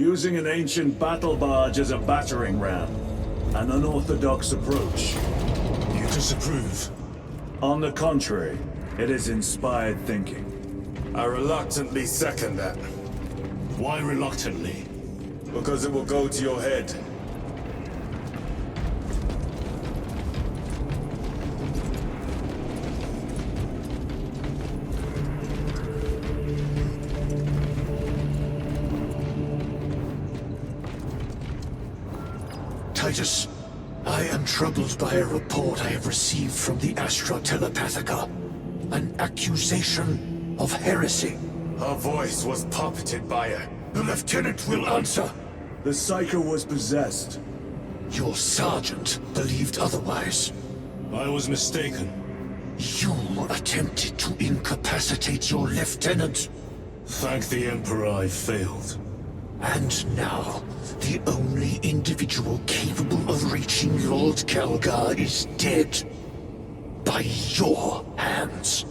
Using an ancient battle barge as a battering ram. An unorthodox approach. You disapprove? On the contrary, it is inspired thinking. I reluctantly second that. Why reluctantly? Because it will go to your head. Titus, I am troubled by a report I have received from the Astra Telepathica. An accusation of heresy. Her voice was puppeted by her. The lieutenant will answer. The Psycho was possessed. Your sergeant believed otherwise. I was mistaken. You attempted to incapacitate your lieutenant. Thank the Emperor I failed. And now, the only individual capable of reaching Lord Kalgar is dead. By your hands.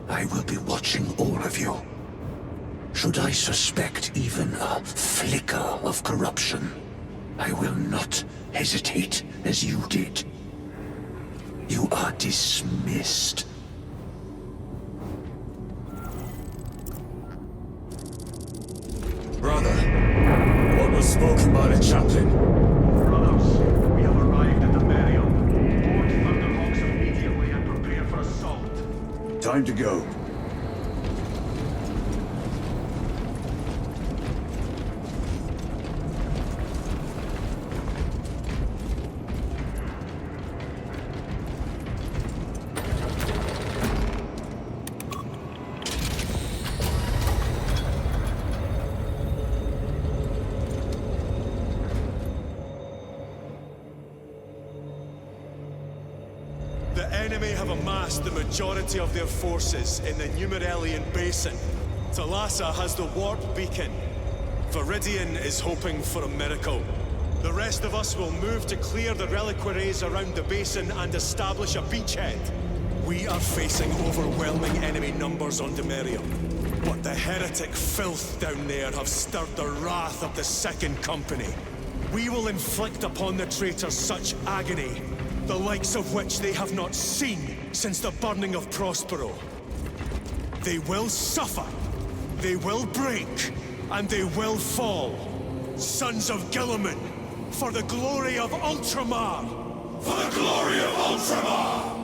I will be watching all of you. Should I suspect even a flicker of corruption, I will not hesitate as you did. You are dismissed. Brother, what was spoken by the chaplain? Brothers, we have arrived at Demerium. Board Thunderhawks immediately and prepare for assault. Time to go. The enemy have amassed the majority of their forces in the Numeralian Basin. Thalassa has the warp beacon. Viridian is hoping for a miracle. The rest of us will move to clear the reliquaries around the basin and establish a beachhead. We are facing overwhelming enemy numbers on Demerium. But the heretic filth down there have stirred the wrath of the Second Company. We will inflict upon the traitors such agony, the likes of which they have not seen since the burning of Prospero. They will suffer, they will break, and they will fall. Sons of Gilliman, for the glory of Ultramar! For the glory of Ultramar!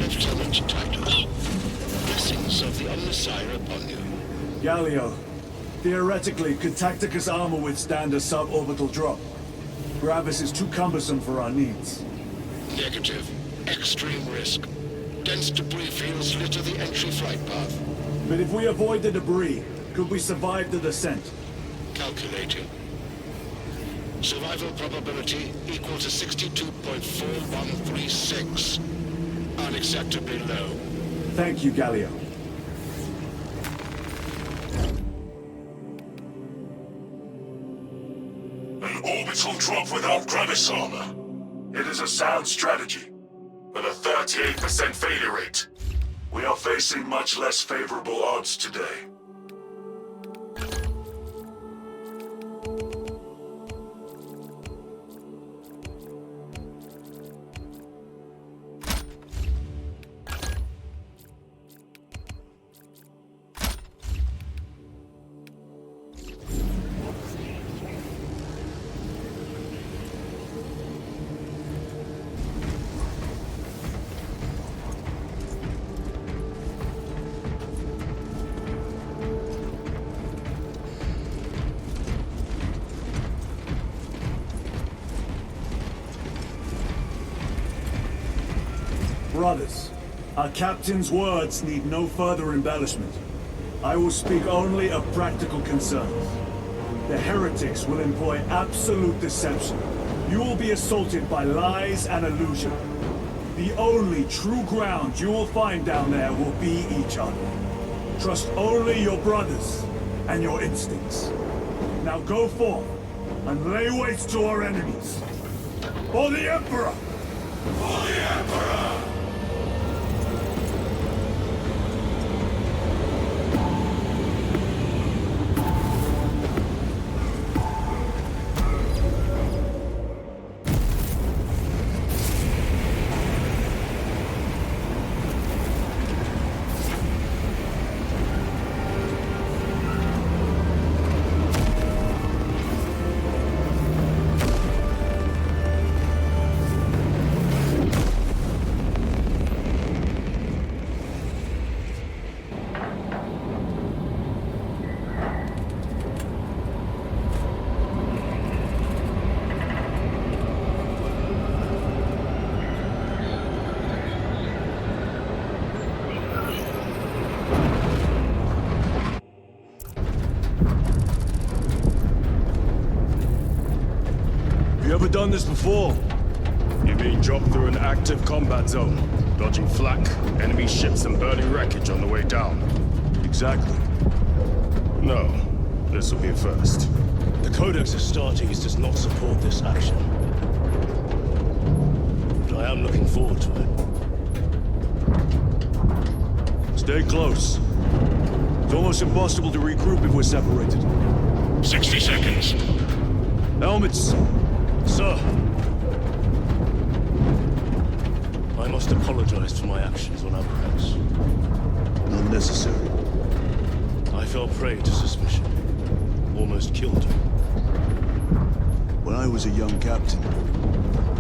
Lieutenant Titus, blessings of the Omnissiah upon you. Galio, theoretically, could Tacticus armor withstand a suborbital drop? Gravis is too cumbersome for our needs. Negative. Extreme risk. Dense debris fields litter the entry flight path. But if we avoid the debris, could we survive the descent? Calculating. Survival probability equal to 62.4136. Unacceptably low. Thank you, Galio. An orbital drop without Gravis armor. It is a sound strategy, with a 38% failure rate. We are facing much less favorable odds today. Brothers, our captain's words need no further embellishment. I will speak only of practical concerns. The heretics will employ absolute deception. You will be assaulted by lies and illusion. The only true ground you will find down there will be each other. Trust only your brothers and your instincts. Now go forth and lay waste to our enemies. For the Emperor! For the Emperor! You ever done this before? You mean drop through an active combat zone, dodging flak, enemy ships and burning wreckage on the way down? Exactly. No, this will be a first. The Codex Astartes does not support this action. But I am looking forward to it. Stay close. It's almost impossible to regroup if we're separated. 60 seconds. Helmets! Sir! I must apologize for my actions on Aberrax. Not necessary. I fell prey to suspicion. Almost killed her. When I was a young captain,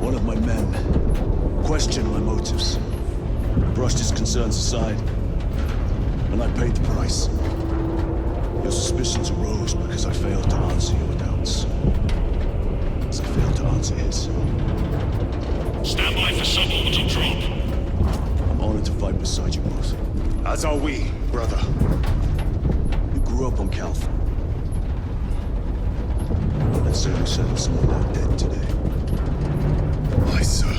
one of my men questioned my motives, brushed his concerns aside, and I paid the price. Your suspicions arose because I failed to answer your doubts. As I failed to answer his. Stand by for suborbital drop. I'm honored to fight beside you both. As are we, brother. You grew up on Calth. That certainly settles some of that dead today. Aye, sir.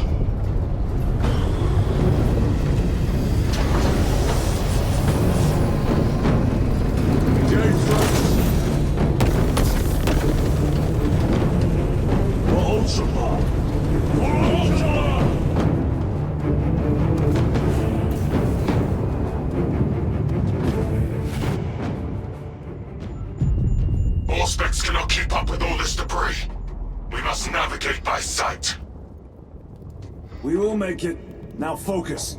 Auspex cannot keep up with all this debris. We must navigate by sight. We will make it. Now focus.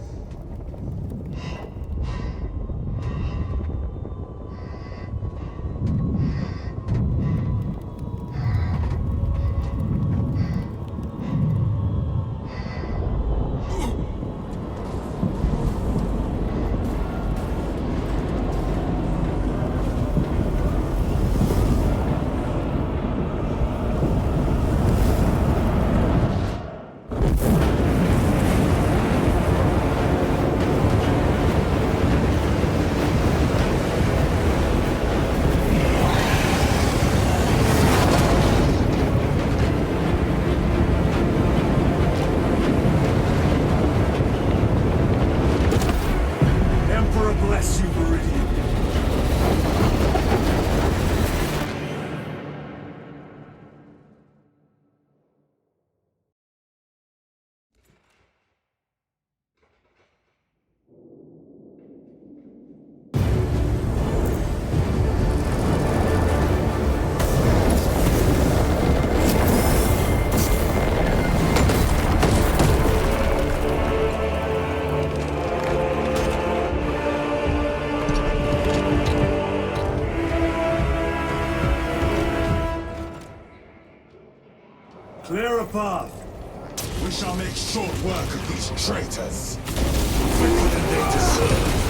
Clear a path. We shall make short work of these traitors. Quicker than they deserve.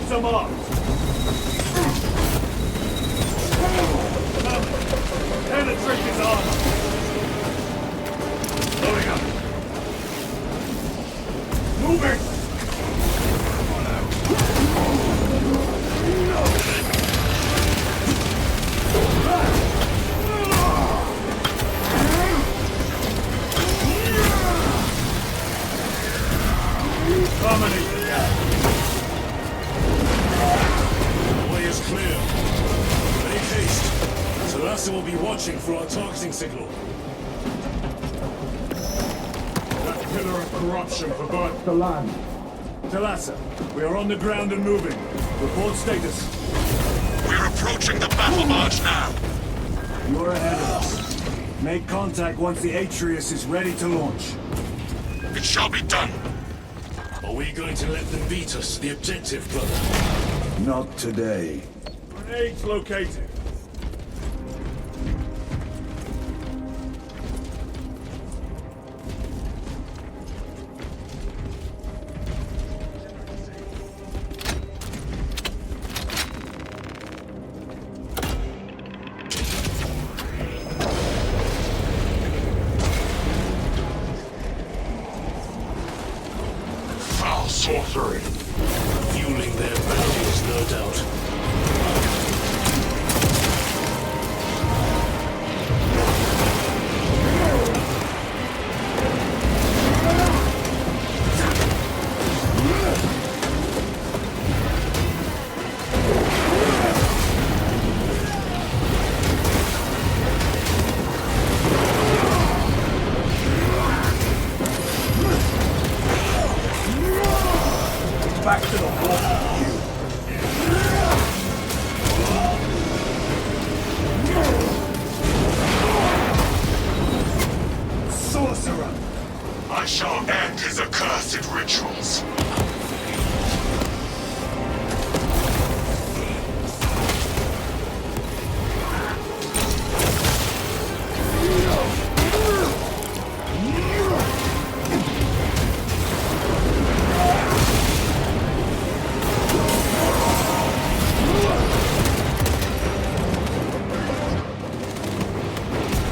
some arms. Penetrate his armor. Loading up. Moving. Dominate the gap. The way is clear. Make haste. Talassa will be watching for our targeting signal. That pillar of corruption perverts the land. Talassa, we are on the ground and moving. Report status. We're approaching the battle barge now. You're ahead of us. Make contact once the Atrius is ready to launch. It shall be done. Are we going to let them beat us to the objective, brother? Not today. Grenades located. Sorcery. Fueling their bounties, no doubt. Back to the wall, you. Sorcerer! I shall end his accursed rituals.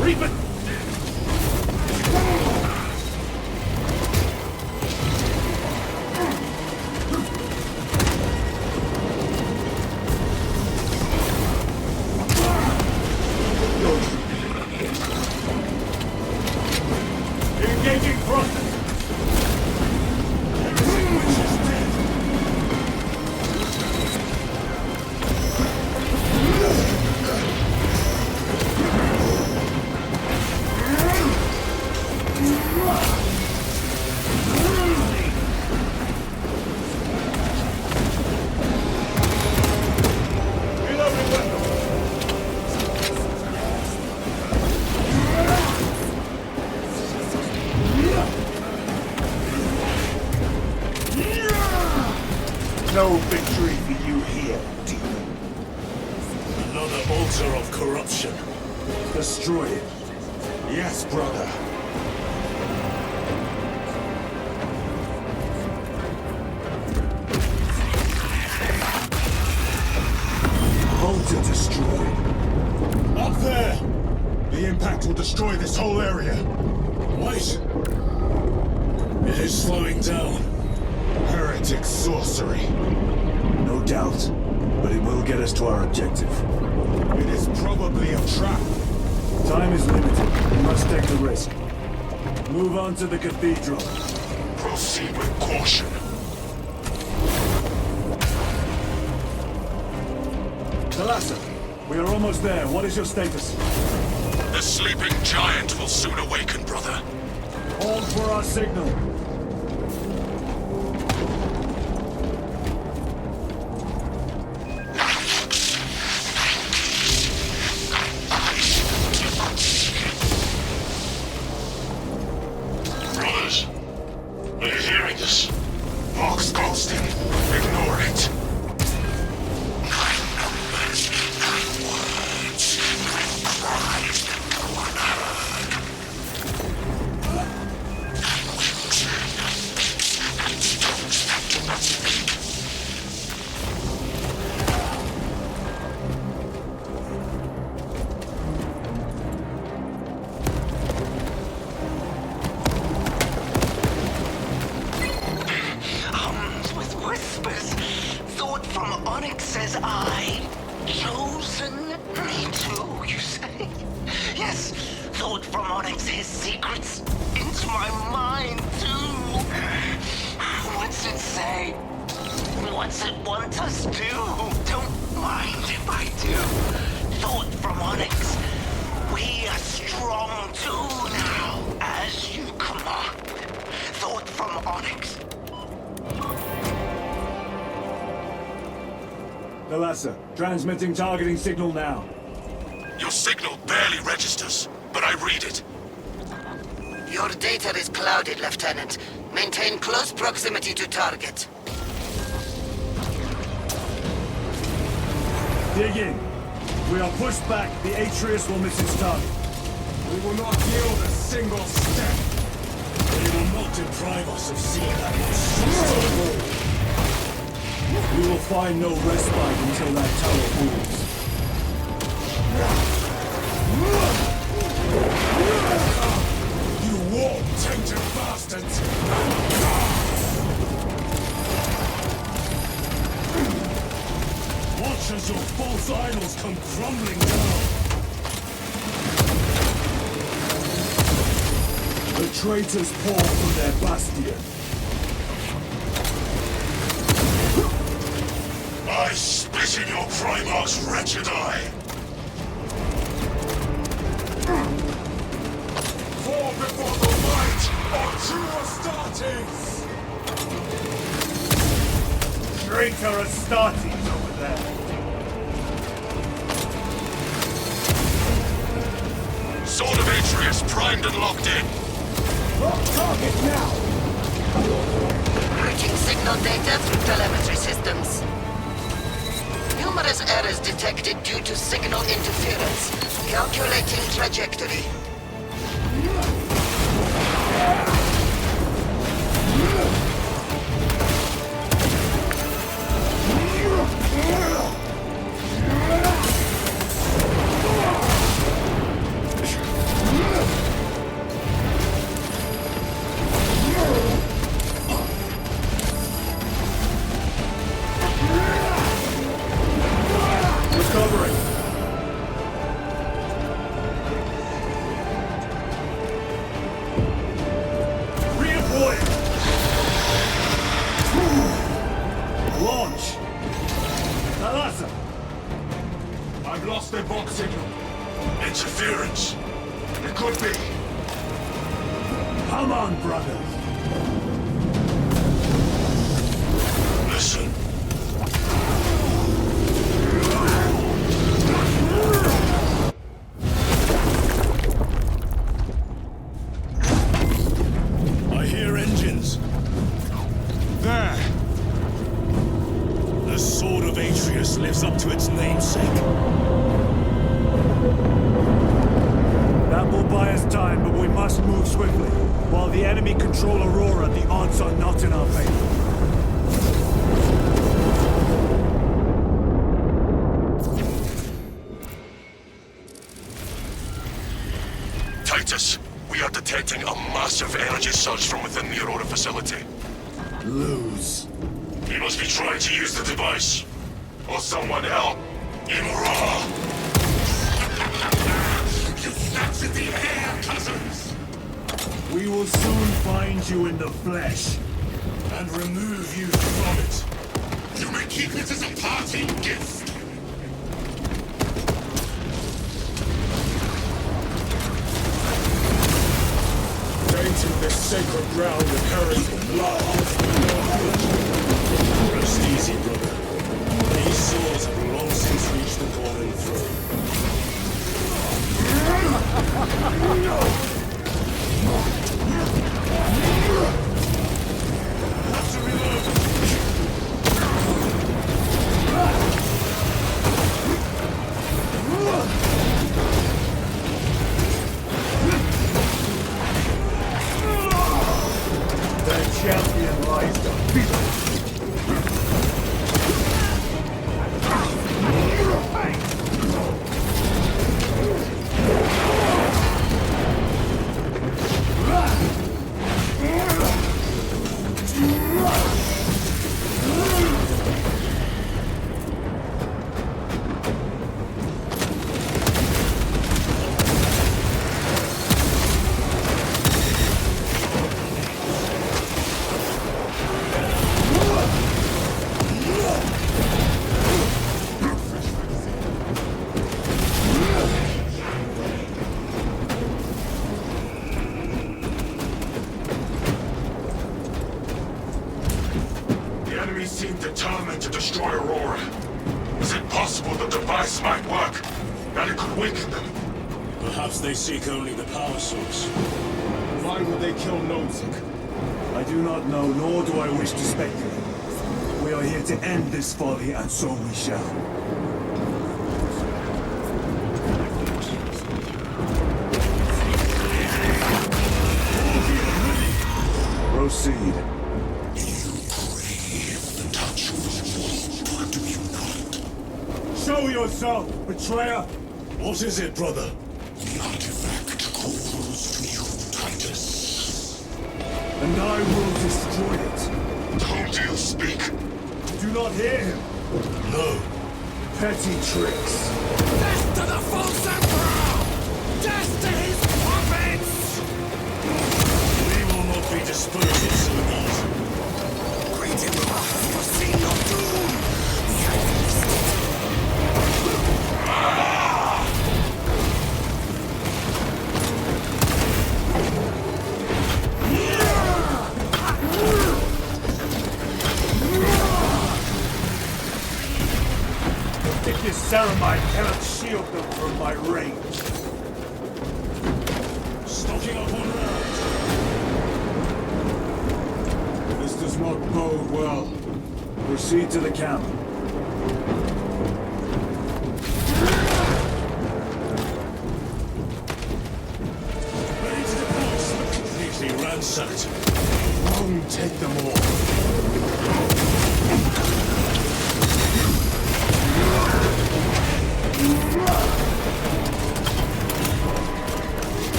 Reap it! Engaging front! Which is dead! Reloading weapon! No victory for you here, demon. Another altar of corruption. Destroy it. Yes, brother. Altar destroyed. Up there! The impact will destroy this whole area. Wait! It is slowing down. Heretic sorcery. No doubt, but it will get us to our objective. It is probably a trap. Time is limited. We must take the risk. Move on to the cathedral. Proceed with caution. Talassa, we are almost there. What is your status? The sleeping giant will soon awaken, brother. Hold for our signal. Brothers, are you hearing this? Vox ghosting. Ignore it. Yes, Lord from Onyx, his secrets into my mind too. What's it say? What's it want us to do? Don't mind if I do. Thought from Onyx, we are strong too now, as you command. Thought from Onyx. Thalassa, transmitting targeting signal now. Your signal barely registers, but I read it. Your data is clouded, Lieutenant. Maintain close proximity to target. Dig in. If we are pushed back, the Atrius will miss its target. We will not yield a single step. They will not deprive us of seeing that monstrosity. We will find no respite until that tower moves. You warp-tainted bastards! Watch as your false idols come crumbling down! The traitors pour from their bastion. I spit in your Primarch's wretched eye! Fall before the light of true Astartes! Traitor Astartes over there. Sword of Atrius primed and locked in! Lock target now! Routing signal data through telemetry systems. Numerous errors detected due to signal interference. Calculating trajectory. Recovering. Redeploying. Launch. Thalassa. I've lost their box signal. Interference! It could be. Come on, brothers. Listen. I hear engines. There. The Sword of Atrius lives up to its namesake. That will buy us time, but we must move swiftly. While the enemy control Aurora, the odds are not in our favor. Titus, we are detecting a massive energy surge from within the Aurora facility. Lose. He must be trying to use the device. Or someone help. Imura! You snaps in the air, cousins! We will soon find you in the flesh. And remove you from it. You may keep it as a parting gift. Tainting this sacred ground with heresy blood. Rest easy, brother. These swords have long since reached the golden throne. Have to reload. The champion lies defeated. determined to destroy Aurora. Is it possible the device might work? That it could weaken them? Perhaps they seek only the power source. Why would they kill Nozick? I do not know, nor do I wish to speculate. We are here to end this folly, and so we shall. Proceed. The touch of the world, do you not? Show yourself, betrayer! What is it, brother? The artifact calls to you, Titus. And I will destroy it. Don't you speak? Do not hear him. No. Petty tricks. Death to the false emperor! Death to his puppets! We will not be dispersed so easily. Great Imura has foreseen your doom. The agonists. If this ceramide cannot shield them from my range. Stocking up on rounds. This does not bode well. Proceed to the camp. Ready to deploy. Completely ransacked. Won't take them all.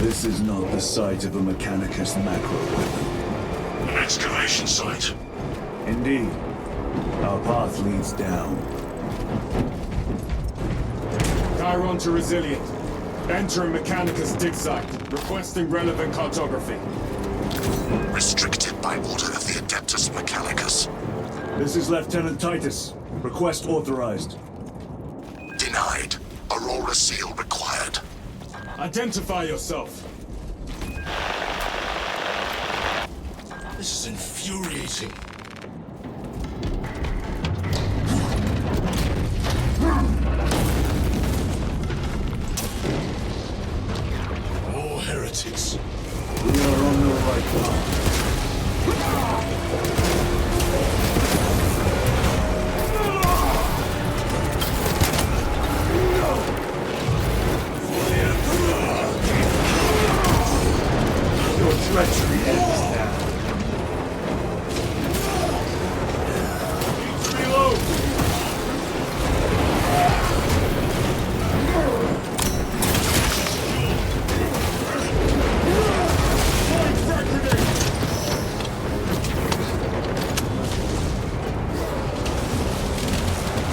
This is not the site of a Mechanicus macro weapon. An excavation site. Indeed. Our path leads down. Chiron to Resilient. Entering Mechanicus dig site. Requesting relevant cartography. Restricted by order of the Adeptus Mechanicus. This is Lieutenant Titus. Request authorized. Denied. Aurora seal required. Identify yourself. This is infuriating. More heretics. We are on the right path. Your treachery ends now. Reload!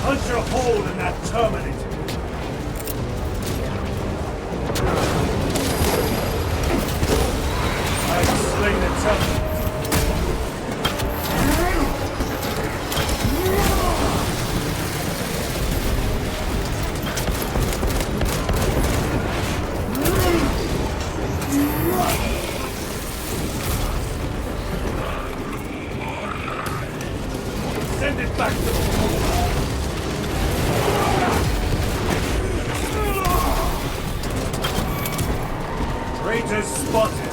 Punch a hole in that Terminator! I have slain the Terminator! Send it back to the Traitors spotted!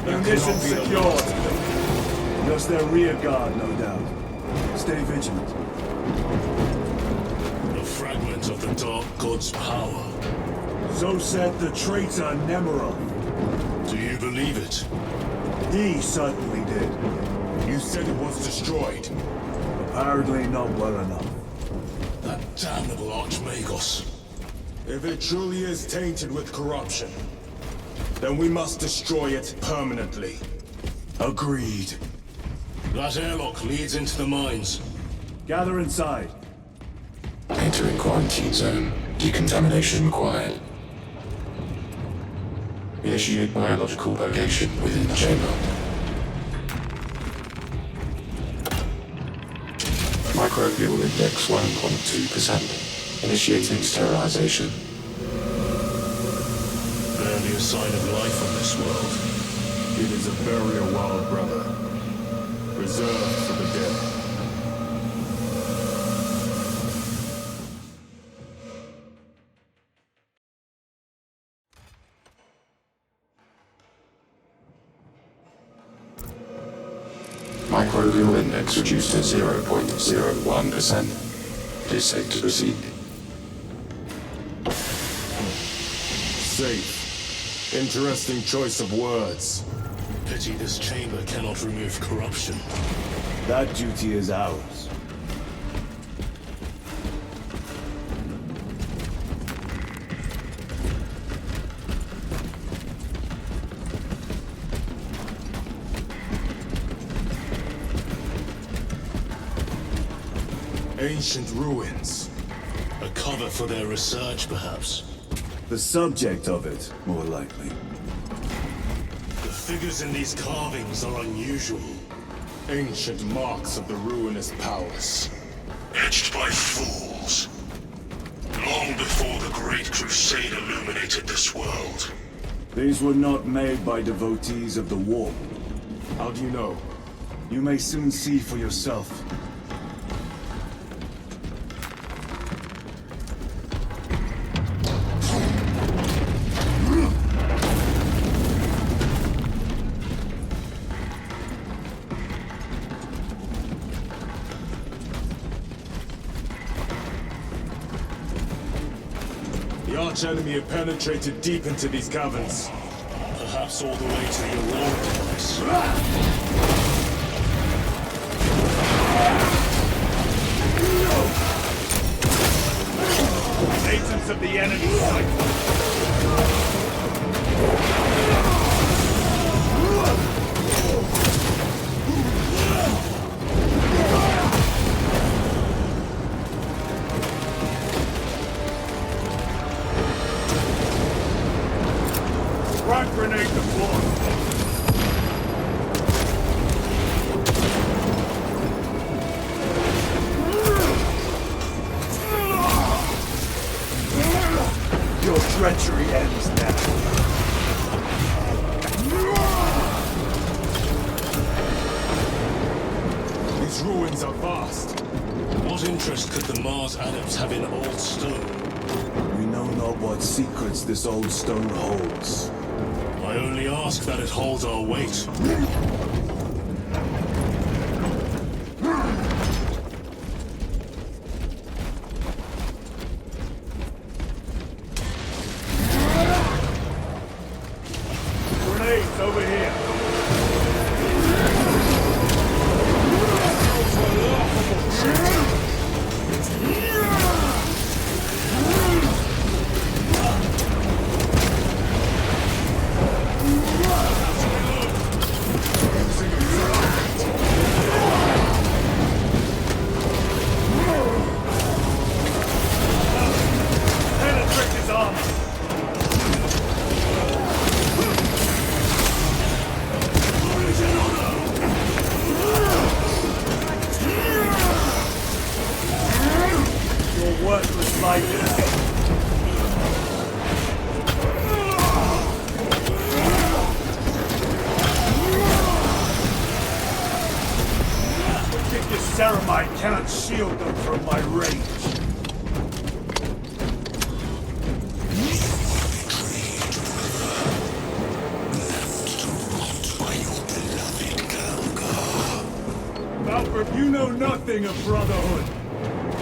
Ignition secured. Just their rear guard, no doubt. Stay vigilant. A fragment of the Dark God's power. So said the traitor Demerium. Do you believe it? He certainly did. You said it was destroyed. Apparently not well enough. That damnable Archmagos. If it truly is tainted with corruption, then we must destroy it permanently. Agreed. That airlock leads into the mines. Gather inside. Entering quarantine zone. Decontamination required. Initiate biological purgation within the chamber. Microbial index 1.2%. Initiating sterilization. Barely a sign of life on this world. It is a burial world, brother. Reserved for the dead. Microbial index reduced to 0.01%. It is safe to proceed. Safe. Interesting choice of words. Pity this chamber cannot remove corruption. That duty is ours. Ancient ruins. A cover for their research, perhaps. The subject of it, more likely. The figures in these carvings are unusual. Ancient marks of the ruinous powers. Etched by fools. Long before the Great Crusade illuminated this world. These were not made by devotees of the war. How do you know? You may soon see for yourself. The arch-enemy have penetrated deep into these caverns. Perhaps all the way to the Aurora device. Agents of the enemy sight. Frag grenade deployed. Your treachery ends now. These ruins are vast. What interest could the Mars adepts have in old stone? We know not what secrets this old stone holds. I only ask that it holds our weight. Grenades over here. Penetrate his armor. Your worthless life is This ceramide cannot shield them from my rage. Alfred, you know nothing of brotherhood.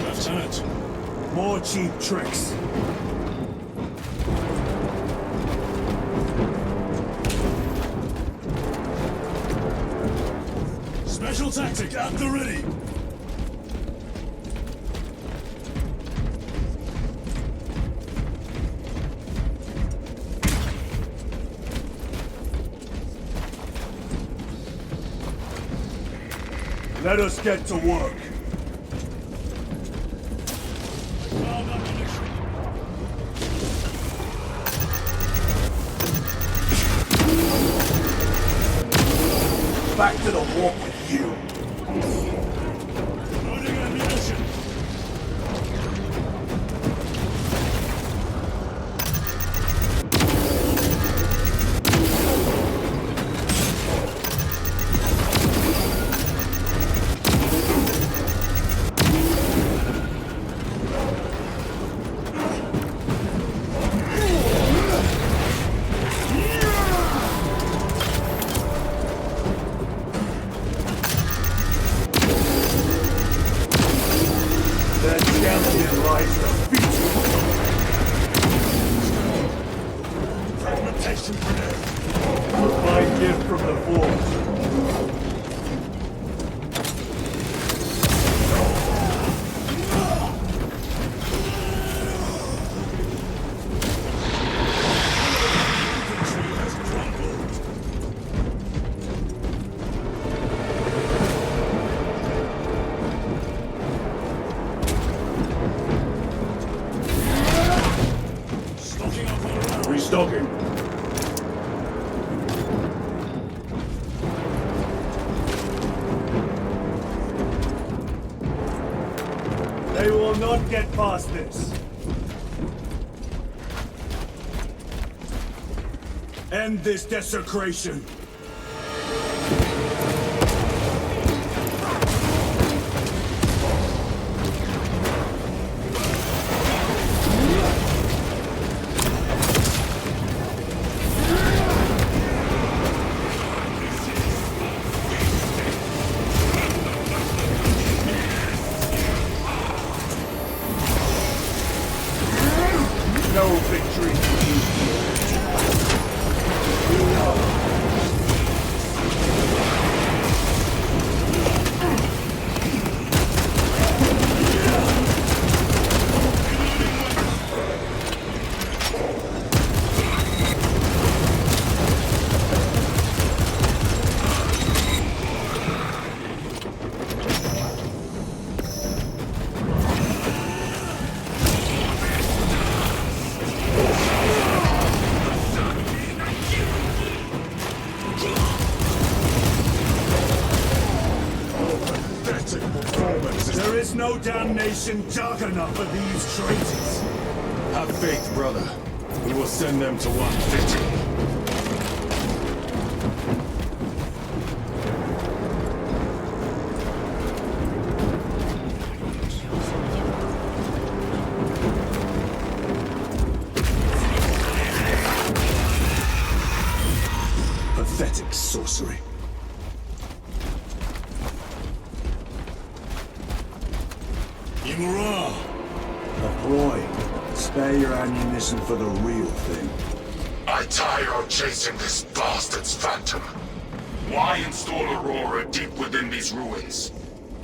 Lieutenant, More cheap tricks. special tactic at the ready. Let us get to work. Back to the walk with you. Loading ammunition. Restocking. They will not get past this. End this desecration. No victory for you. There is no damnation dark enough for these traitors. Have faith, brother. We will send them to 150. Pathetic sorcery. Imura! Boy, spare your ammunition for the real thing. I tire of chasing this bastard's phantom. Why install Aurora deep within these ruins?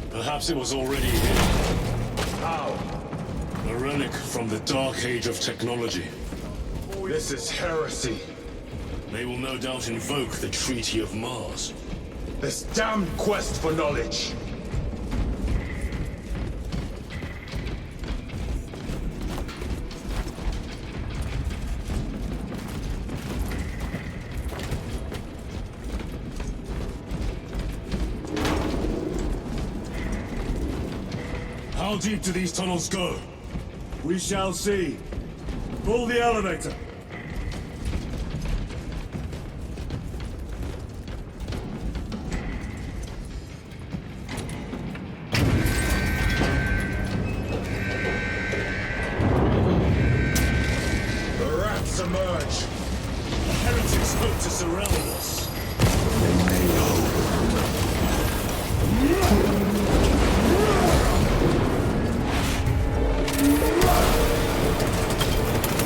Perhaps it was already here. How? A relic from the Dark Age of technology. This is heresy. They will no doubt invoke the Treaty of Mars. This damned quest for knowledge. How deep do these tunnels go? We shall see. Pull the elevator. The rats emerge. The heretics hope to surround us.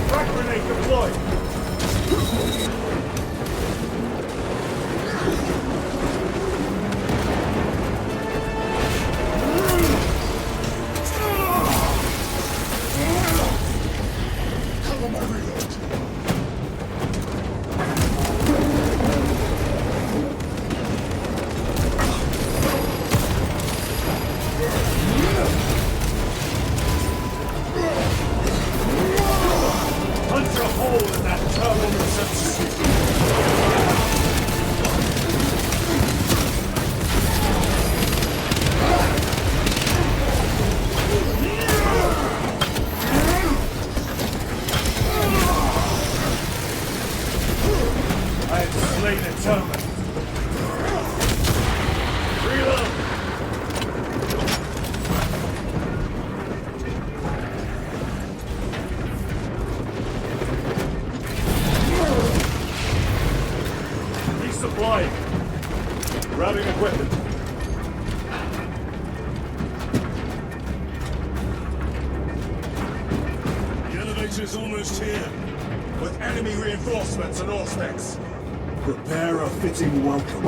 Frag grenade deployed. Grabbing equipment. The elevator's almost here. With enemy reinforcements and aspects. Prepare a fitting welcome.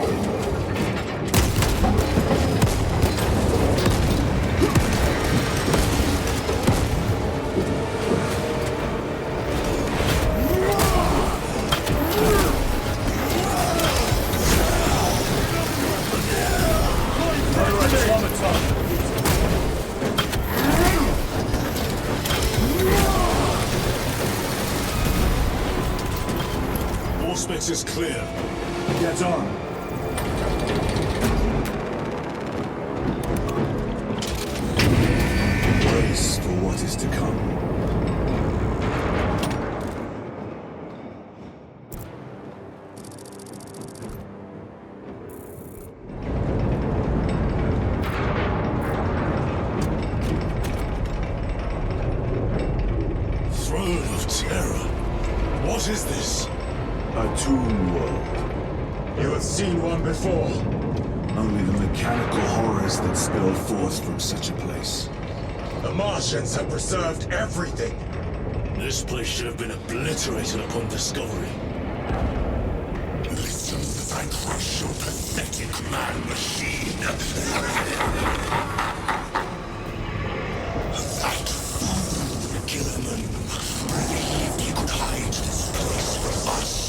Auspex is clear. Get on. Brace for what is to come. Throne of Terror. What is this? A tomb world. You have seen one before. Only the mechanical horrors that spill forth from such a place. The Martians have preserved everything. This place should have been obliterated upon discovery. Listen as I crush your pathetic man-machine. That fool, Gilliman, believed he could hide this place from us.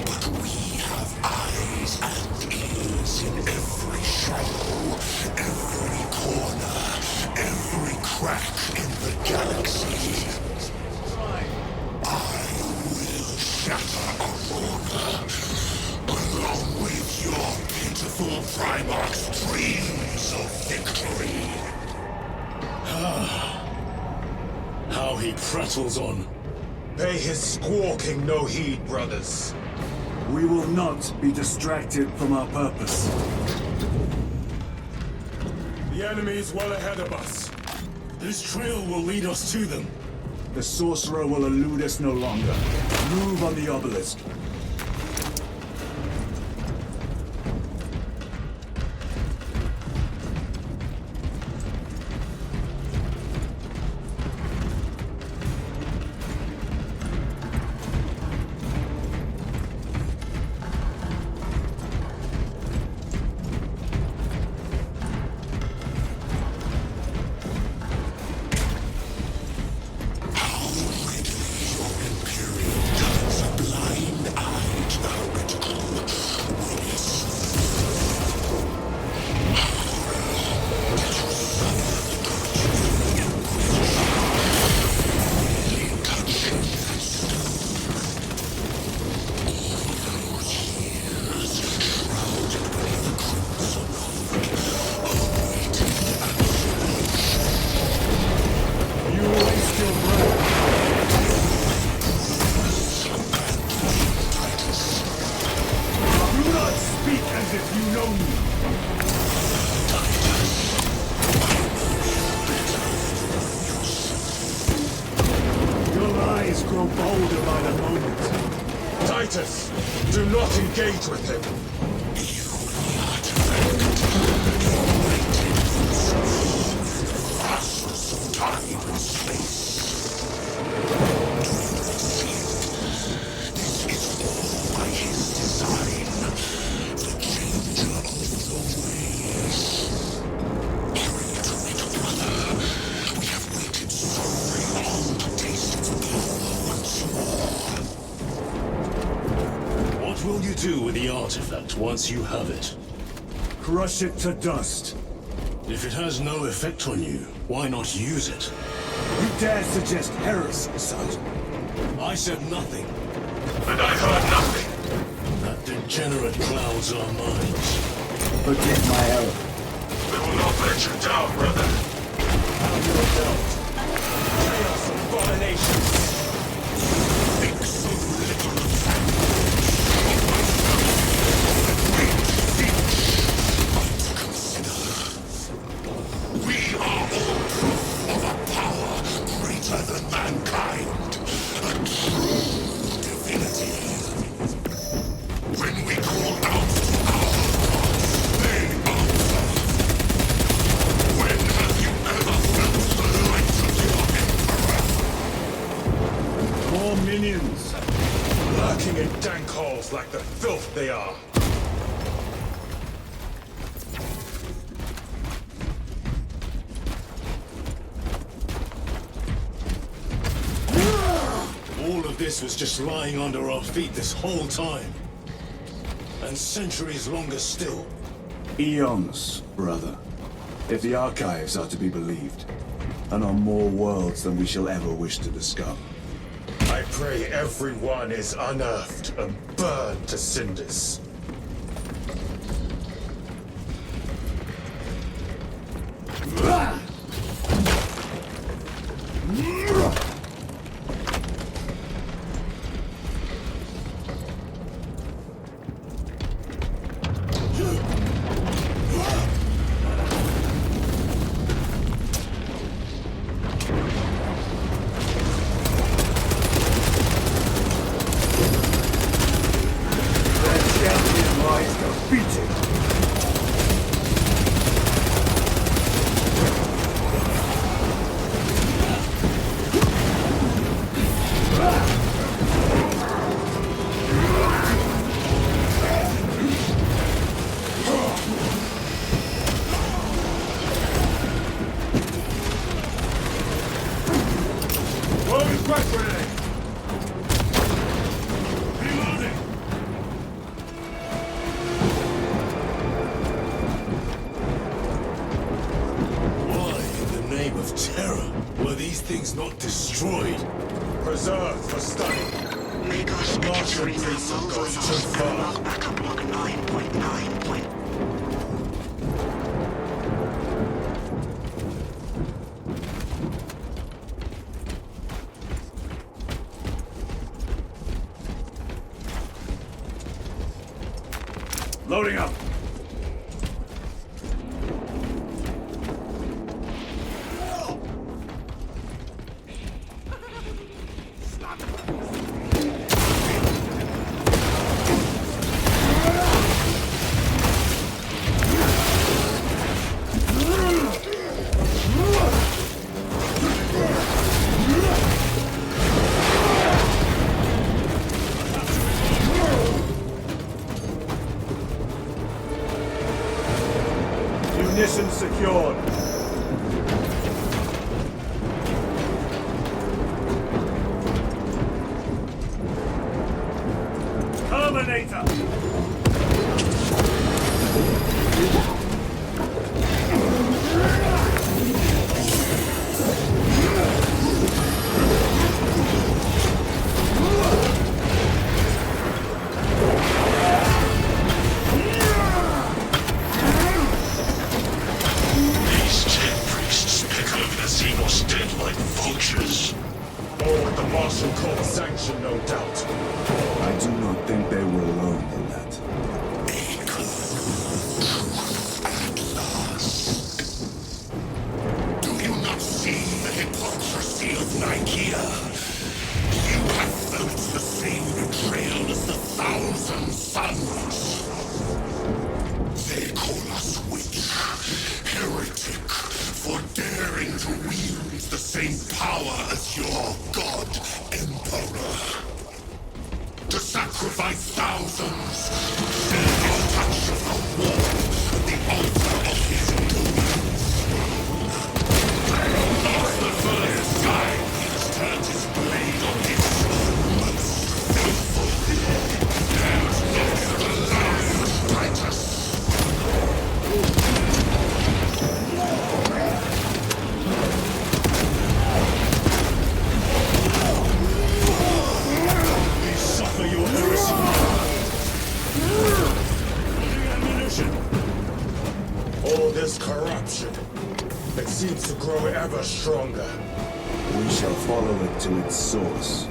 But we have eyes and ears in every shadow, every corner, every crack in the galaxy. I will shatter Aurora, along with your pitiful Primarch's dreams of victory. How he prattles on. Pay his squawking no heed, brothers. We will not be distracted from our purpose. The enemy is well ahead of us. This trail will lead us to them. The sorcerer will elude us no longer. Move on the obelisk. Grow bolder by the moment. Titus, do not engage with him. What will you do with the artifact once you have it? Crush it to dust. If it has no effect on you, why not use it? You dare suggest heresy, Sergeant? I said nothing. And I heard nothing. That degenerate clouds our minds. Forgive my error. We will not let you down, brother. How you adult. Chaos abominations. Think so little of that. We are all proof of a power greater than mankind. A true divinity. When we call out to this was just lying under our feet this whole time. And centuries longer still. Eons, brother. If the archives are to be believed. And on more worlds than we shall ever wish to discover. I pray everyone is unearthed and burned to cinders. Not destroyed. Preserved for study. Make us Martian reason goes too far. Backup log 9.9. Loading up. Munitions secured. Terminator! Sanction, no doubt. I do not think they were alone in that. Do you not see the hypocrisy of Nicaea? You have felt the same betrayal as the Thousand Sons. They call us witch, heretic, for daring to wield the same power as your god, Emperor. To sacrifice thousands, send your touch of the war, the altar of his doings. As the furthest sky, he's turned his blade on his most faithful. There's not the last Titus. Suffer your heresy. Ammunition. All this corruption, it seems to grow ever stronger. We shall follow it to its source.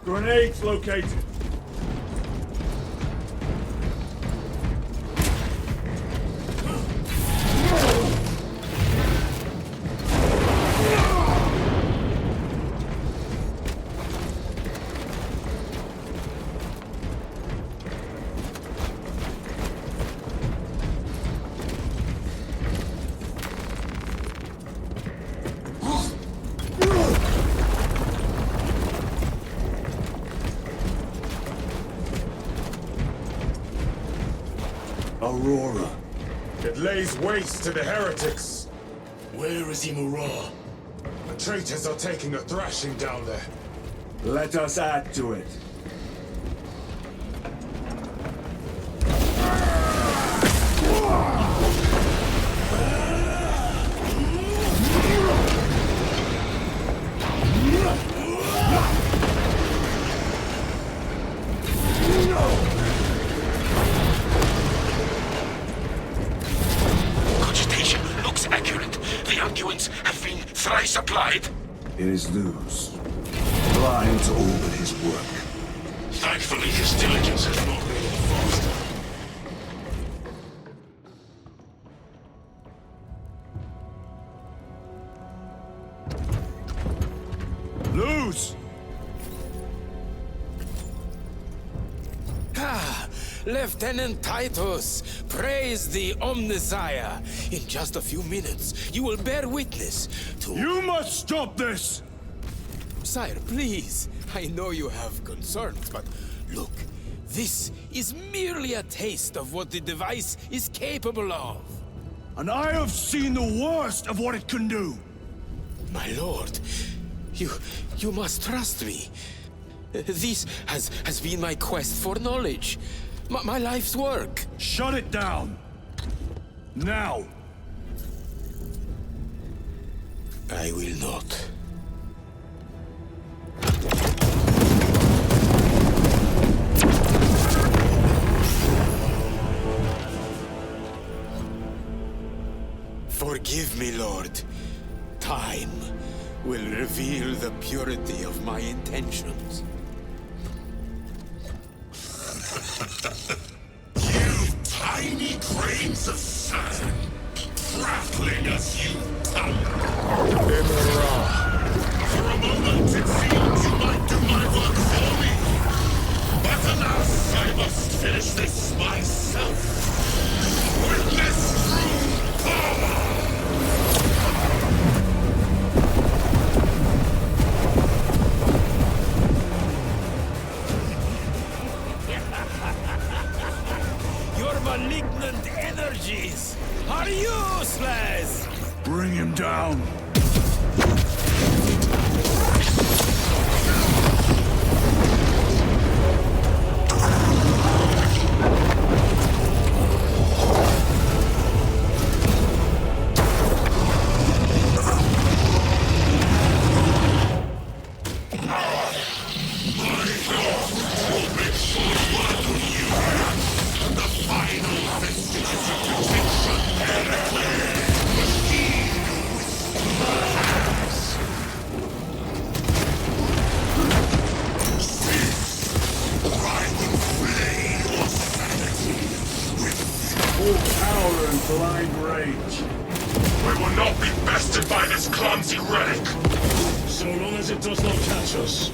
Grenades located. Aurora. It lays waste to the heretics. Where is Imura? The traitors are taking a thrashing down there. Let us add to it. Cogitation looks accurate. The unguents have been thrice applied. It is Luz. Blind to all but his work. Thankfully, his diligence has not been enforced. Luz! Ah, Lieutenant Titus, praise the Omnisire. In just a few minutes, you will bear witness to... You must stop this! Sire, please. I know you have concerns, but look, this is merely a taste of what the device is capable of. And I have seen the worst of what it can do! My lord, you must trust me. This has been my quest for knowledge. My life's work. Shut it down! Now! I will not. Forgive me, Lord. Time will reveal the purity of my intentions. You tiny grains of sand, prattling as you Imura. For a moment, it seemed you might do my work for me. But alas, I must finish this myself. Witness true power! Your malignant energies are useless! Bring him down! Blind rage. We will not be bested by this clumsy relic. So long as it does not catch us.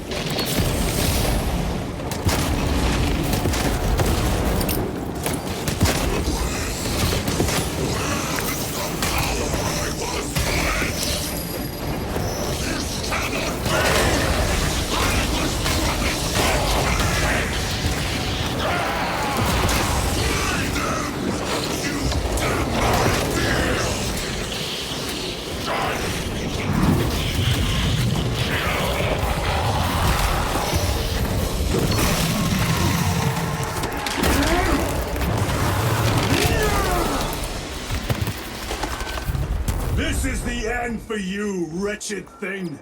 This is the end for you, wretched thing!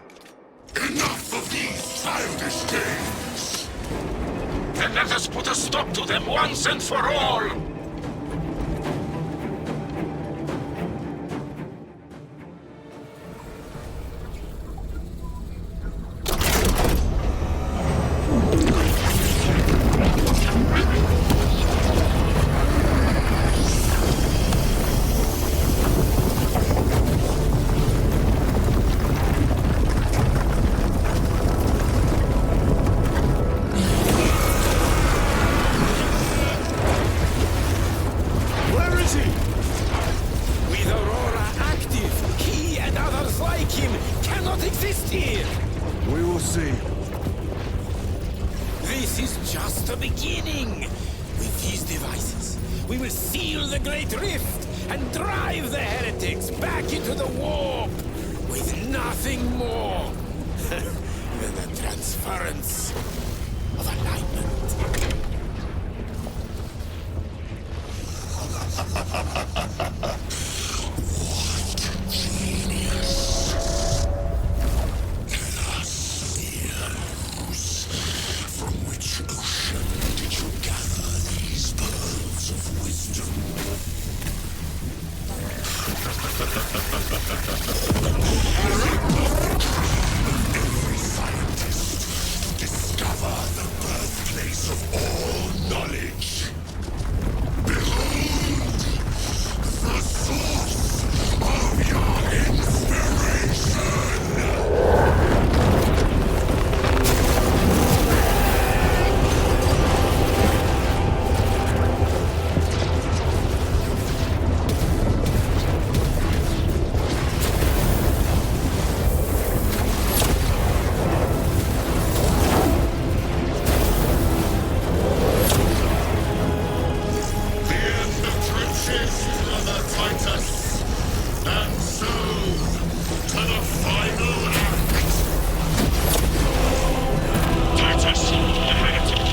Enough of these childish games! Then let us put a stop to them once and for all! we will seal the Great Rift and drive the heretics back into the warp with nothing more than the transference of alignment. From which ocean did you gather these pearls of wisdom? Every scientist discover the birthplace of all knowledge. Behold, the source of your inspiration. Titus, and soon to the final act. Titus, the heretic.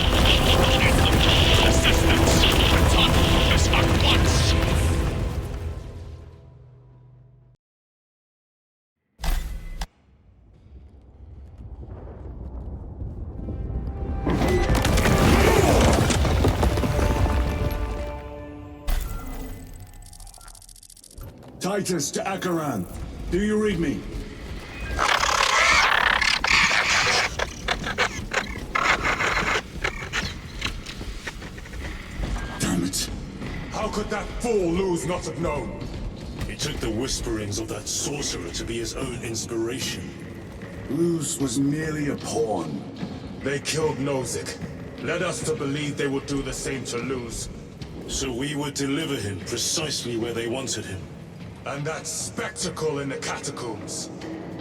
Assistance, return this at once. Titus to Akaran. Do you read me? Damn it! How could that fool Luz not have known? He took the whisperings of that sorcerer to be his own inspiration. Luz was merely a pawn. They killed Nozick, led us to believe they would do the same to Luz. So we would deliver him precisely where they wanted him. And that spectacle in the catacombs.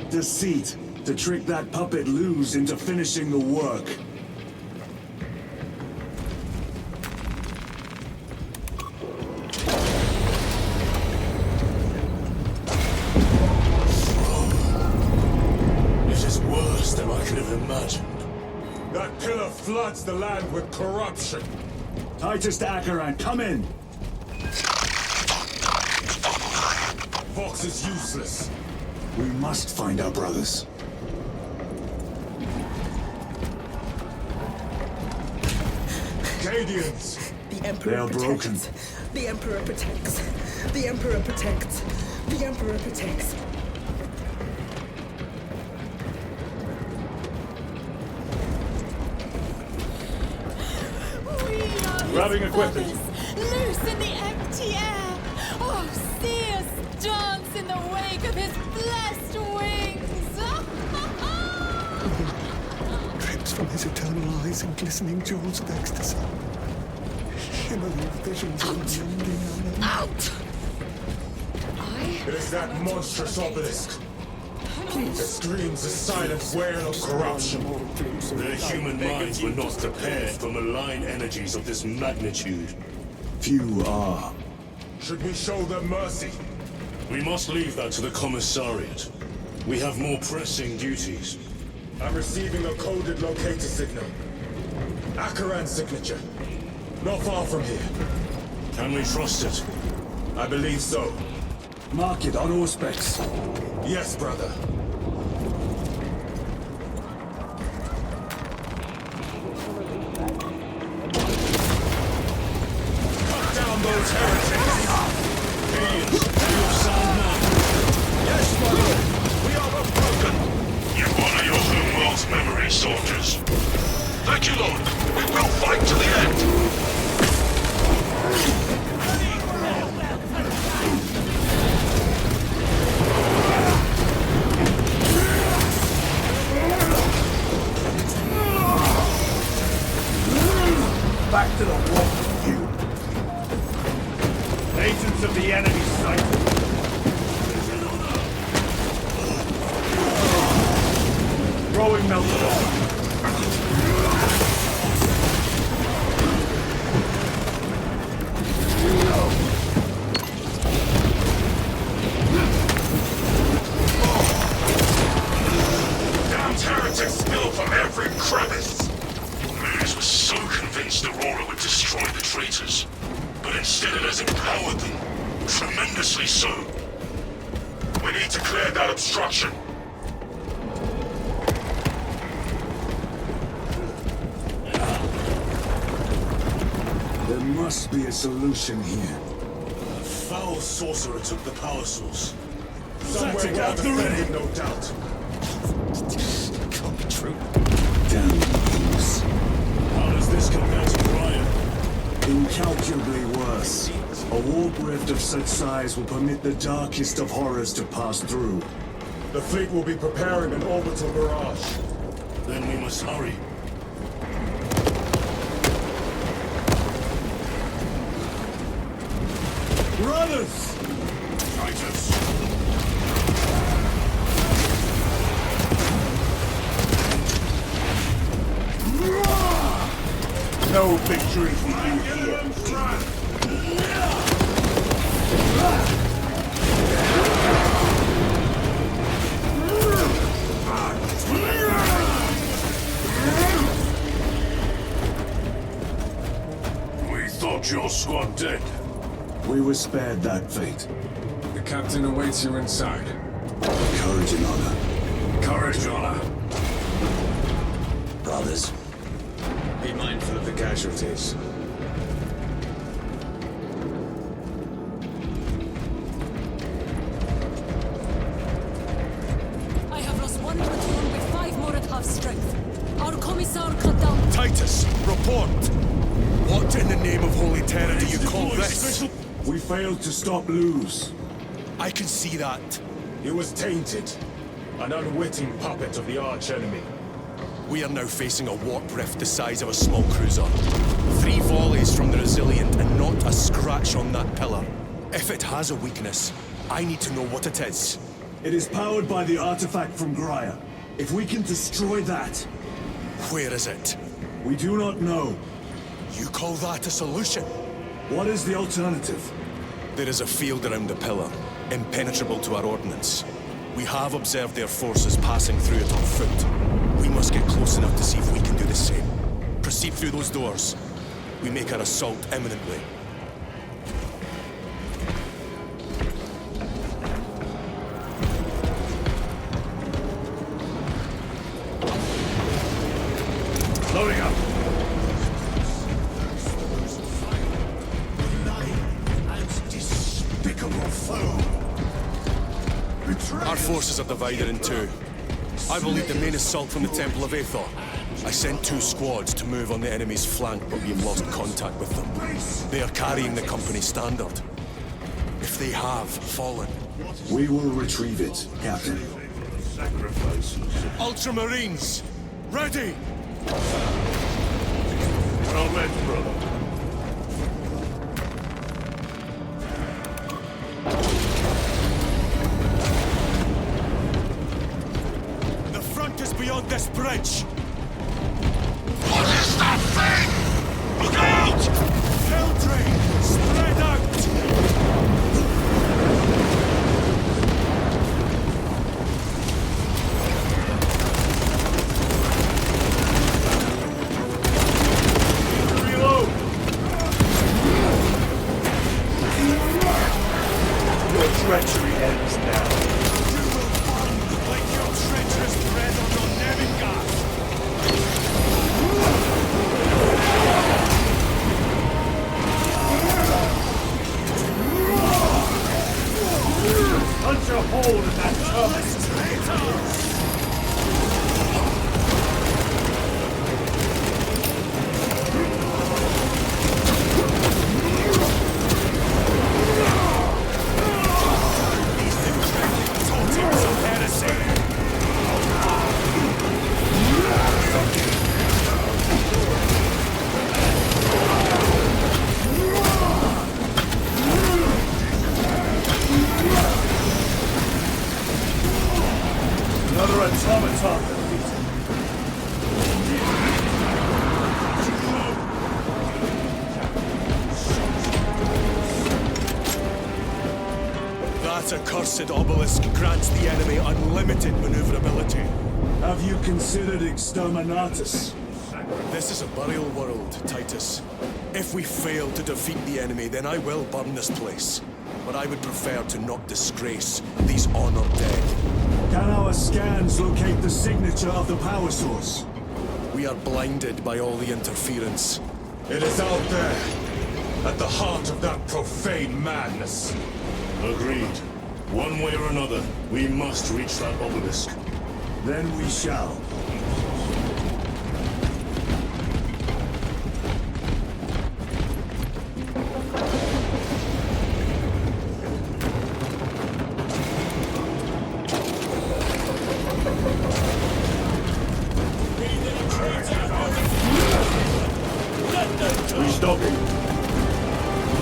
Deceit, to trick that puppet Luz into finishing the work. It is worse than I could have imagined. That pillar floods the land with corruption. Titus to Akaran, come in! Vox is useless. We must find our brothers. Cadians! The Emperor They are broken. protects. The Emperor protects. The Emperor protects. The Emperor protects. Grabbing equipment. Loose in the empty air. Oh, see us dance in the wake of his blessed wings. Drips from his eternal eyes and glistening jewels of ecstasy. Shimmering visions of unending unknown. Out! It is that monstrous obelisk. It screams a silent wail of corruption. Their human minds were not prepared for malign energies of this magnitude. Few are. Should we show them mercy? We must leave that to the commissariat. We have more pressing duties. I'm receiving a coded locator signal. Akaran's signature. Not far from here. Can we trust it? I believe so. Mark it on all specs. Yes, brother. Cut down those heretics! Aliens, do you have sound mind? Yes, my lord. We are both broken. You honor your homeworld's memory, soldiers. Thank you, Lord. We will fight to the end. Back to the wall with you. Agents of the enemy sighted. Throwing melted off. soon. We need to clear that obstruction. There must be a solution here. A foul sorcerer took the power source. Somewhere Tactic well out the defended, ring. no doubt. Can't be true. Damn things. How does this compare to Brian? Incalculably worse. A warp rift of such size will permit the darkest of horrors to pass through. The fleet will be preparing an orbital barrage. Then we must hurry. Brothers! Titus! No victory for you here. We thought your squad dead. We were spared that fate. The captain awaits you inside. Courage and honor. Courage, honor. Brothers, be mindful of the casualties. I have lost one platoon with 5 more at half strength. Our commissar cut down. Titus, report! What in the name of holy terror do you call this? We failed to stop Luz. I can see that. He was tainted. An unwitting puppet of the arch-enemy. We are now facing a warp rift the size of a small cruiser. 3 volleys from the Resilient and not a scratch on that pillar. If it has a weakness, I need to know what it is. It is powered by the artifact from Graia. If we can destroy that... Where is it? We do not know. You call that a solution? What is the alternative? There is a field around the pillar, impenetrable to our ordnance. We have observed their forces passing through it on foot. We must get close enough to see if we can do the same. Proceed through those doors. We make our assault imminently. Loading up. Our forces are divided in 2. I will lead the main assault from the Temple of Aethor. I sent 2 squads to move on the enemy's flank, but we've lost contact with them. They are carrying the company standard. If they have fallen... We will retrieve it, Captain. Ultramarines! Ready! Well met, brother. The front is beyond this bridge! What is that thing? Look out! Infiltrating! Spread out! Reload! Your treachery ends now. You will burn like your treacherous bread on your Nevingas! Punch a hole in that tub! Another automaton defeated. That accursed obelisk grants the enemy unlimited maneuverability. Have you considered exterminatus? This is a burial world, Titus. If we fail to defeat the enemy, then I will burn this place. but I would prefer to not disgrace these honored dead. Can our scans locate the signature of the power source? We are blinded by all the interference. It is out there, at the heart of that profane madness. Agreed. One way or another, we must reach that obelisk. Then we shall. We stop him.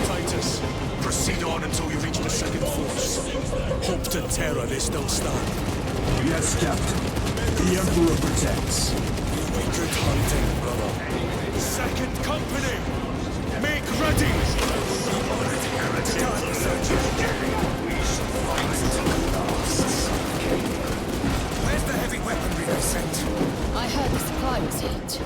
Titus, proceed on until you reach the second force. Hope to terror they still stand. Yes, Captain. The Emperor protects. Good hunting, brother. Second company! Make ready! Where's the heavy weaponry they sent? I heard the supply was hit.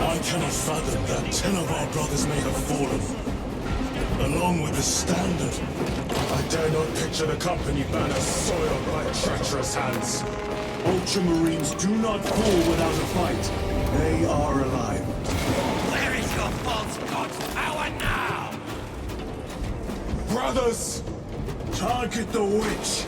I cannot fathom that 10 of our brothers may have fallen, along with the standard. I dare not picture the company banner soiled by treacherous hands. Ultramarines do not fall without a fight. They are alive. Where is your false god's power now? Brothers! Target the witch!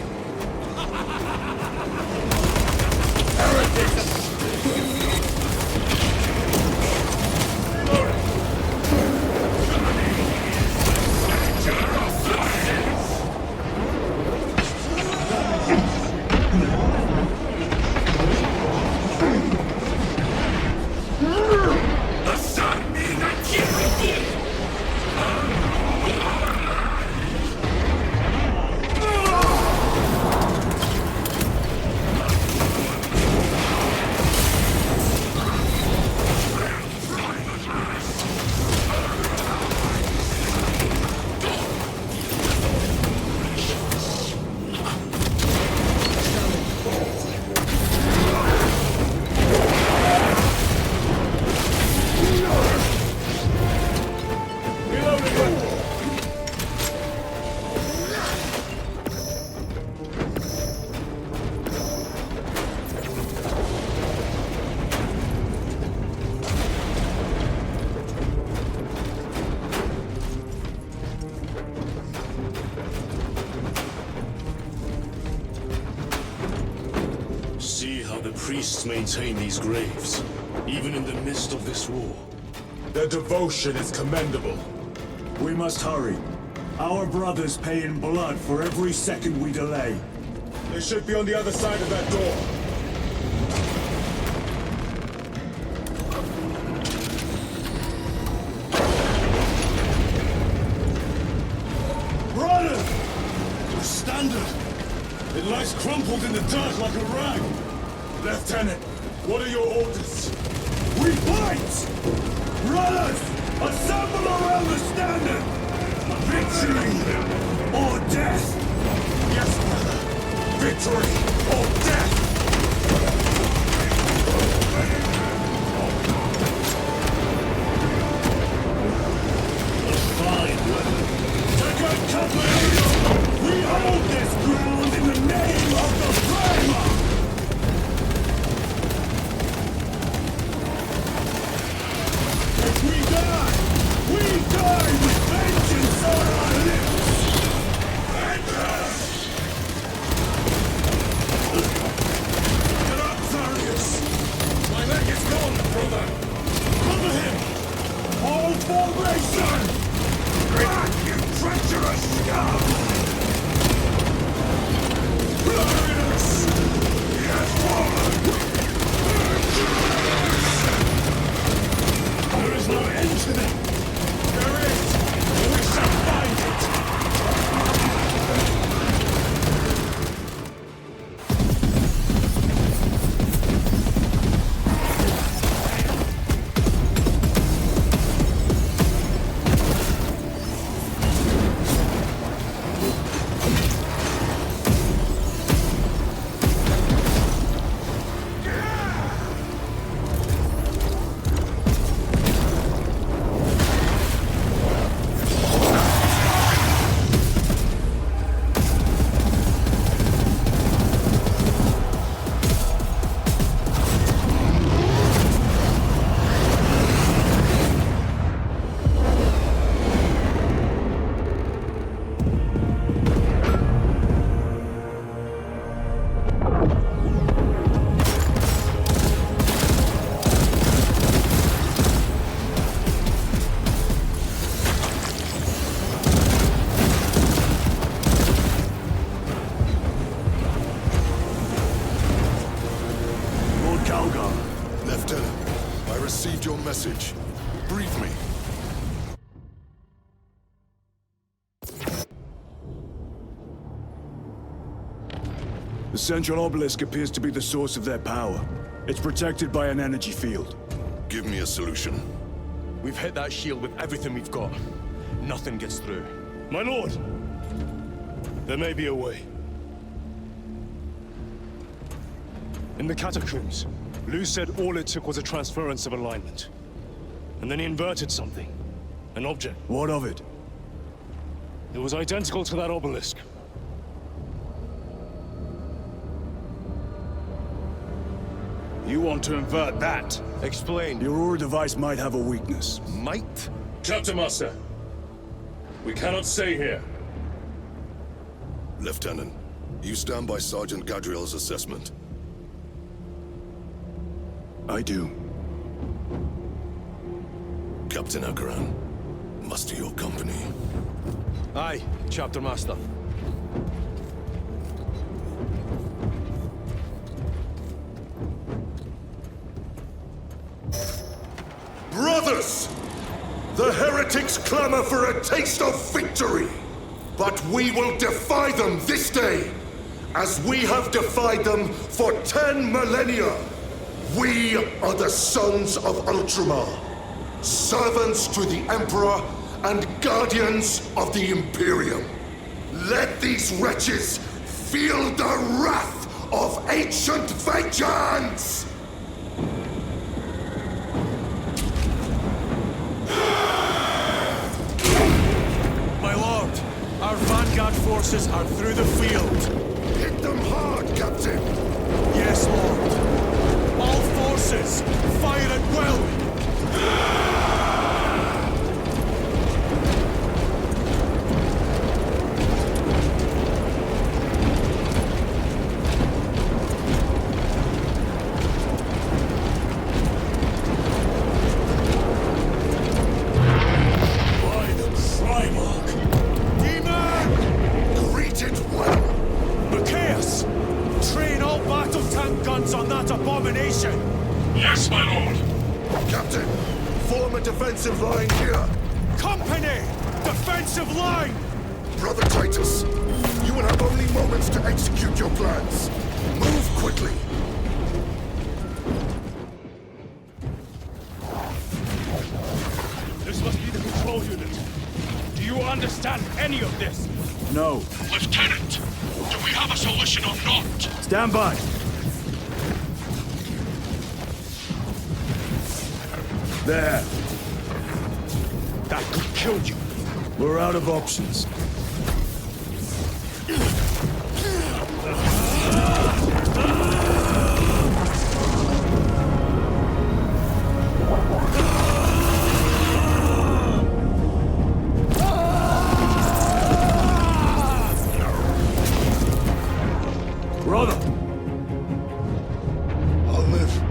Priests maintain these graves, even in the midst of this war. Their devotion is commendable. We must hurry. Our brothers pay in blood for every second we delay. They should be on the other side of that door. Brothers! The standard! It lies crumpled in the dirt like a rag. Lieutenant, what are your orders? We fight! Brothers! Assemble around the standard! Victory or death! Yes, brother! Victory or death! Fine weapon! Second company! We hold this ground in the name of the Flame! We die with vengeance on our lips! received your message. Brief me. The central obelisk appears to be the source of their power. It's protected by an energy field. Give me a solution. We've hit that shield with everything we've got. Nothing gets through. My lord! There may be a way. In the catacombs, Lou said all it took was a transference of alignment. And then he inverted something. An object. What of it? It was identical to that obelisk. You want to invert that? Explain. The Aurora device might have a weakness. Might? Chapter Master, we cannot stay here. Lieutenant, you stand by Sergeant Gadriel's assessment. I do. Captain Akaran, muster your company. Aye, Chapter Master. Brothers! The heretics clamor for a taste of victory! But we will defy them this day, as we have defied them for 10 millennia! We are the sons of Ultramar, servants to the Emperor and guardians of the Imperium. Let these wretches feel the wrath of ancient vengeance! My lord, our vanguard forces are through the field. Hit them hard, Captain! Yes, lord. All forces, fire at will! Yes, my lord. Captain, form a defensive line here. Company! Defensive line! Brother Titus, you will have only moments to execute your plans. Move quickly. This must be the control unit. Do you understand any of this? No. Lieutenant, do we have a solution or not? Stand by. There. That could kill you. We're out of options. Brother! I'll live.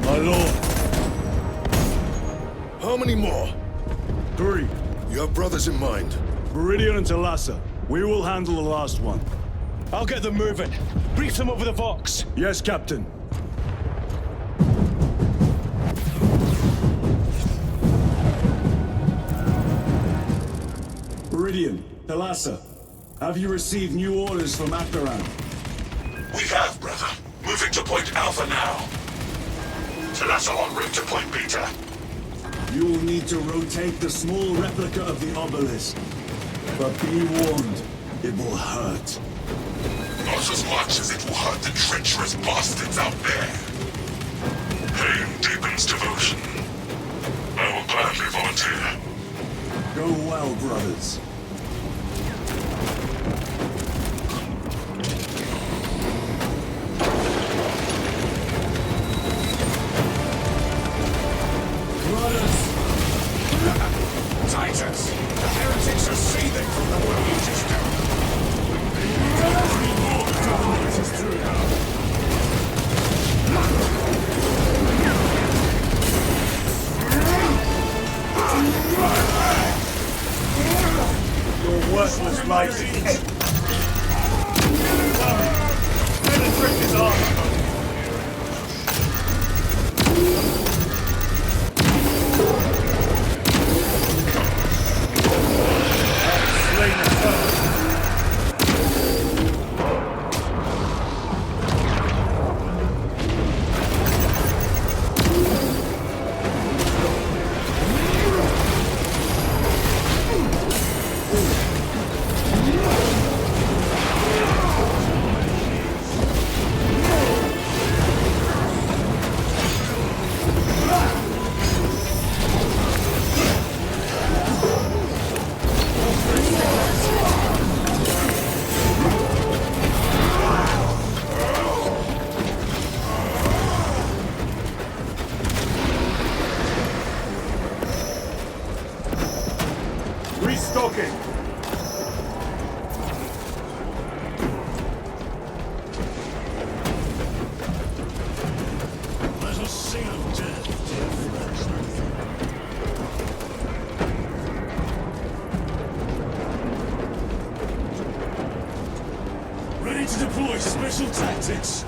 My lord. How many more? 3. You have brothers in mind. Meridian and Talassa. We will handle the last one. I'll get them moving. Brief them over the Vox. Yes, Captain. Meridian, Talassa, have you received new orders from Akaran? We have, brother. Moving to Point Alpha now. Talassa en route to Point Beta. You will need to rotate the small replica of the obelisk. But be warned, it will hurt. Not as much as it will hurt the treacherous bastards out there. Pain deepens devotion. I will gladly volunteer. Go well, brothers. Titus, the heretics are seething from the way you just did. tactics.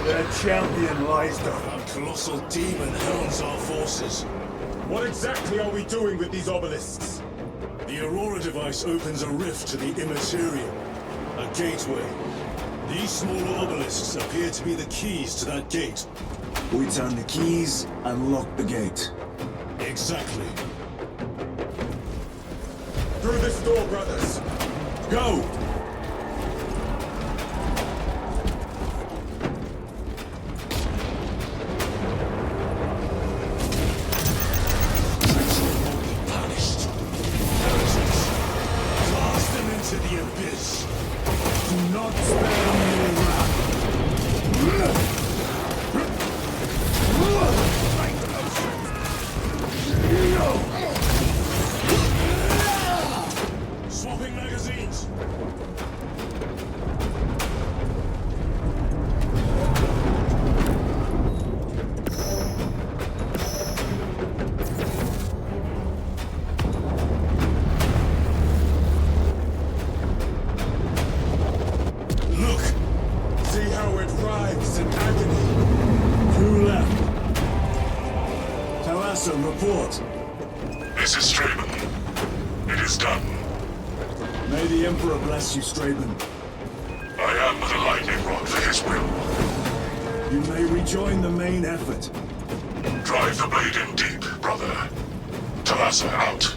Their champion lies down. Our colossal demon hounds our forces. What exactly are we doing with these obelisks? The Aurora device opens a rift to the Immaterium, a gateway. These smaller obelisks appear to be the keys to that gate. We turn the keys and lock the gate. Exactly. Through this door, brothers! Go! Punished. Heretics. Blast them into the abyss. Do not spare me wrath. Swapping magazines. Look! See how it writhes in agony. Who left? Titus, report. This is Straben. It is done. May the Emperor bless you, Straben. I am but a lightning rod for his will. You may rejoin the main effort. Drive the blade in deep, brother. Talassa out.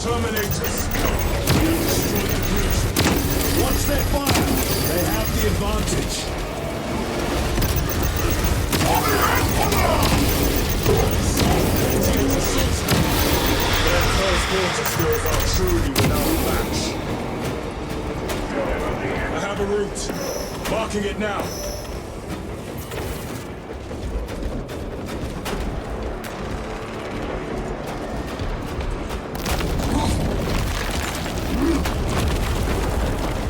Terminators! We have destroyed the bridge. Watch their fire! They have the advantage. Their close quarter skills are truly without match. I have a route. Marking it now.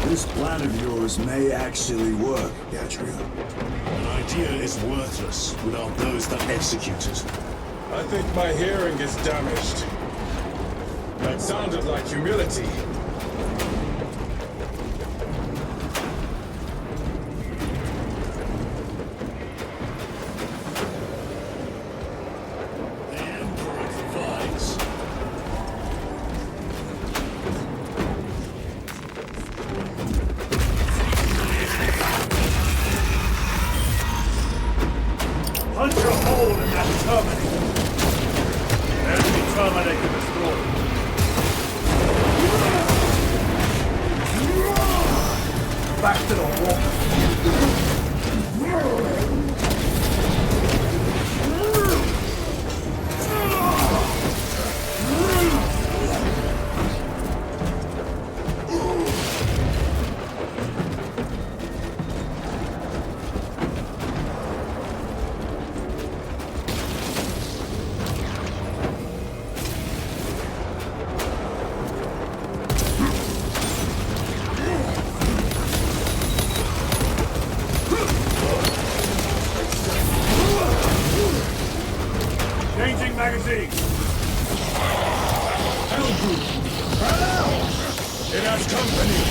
This plan of yours may actually work, Atrius. An idea is worthless without those that execute it. I think my hearing is damaged. That sounded like humility. The Emperor provides. Punch a hole in that Terminator! Enemy Terminator destroyed. Back to the Changing magazine! Hellgroup! Hello! It has company!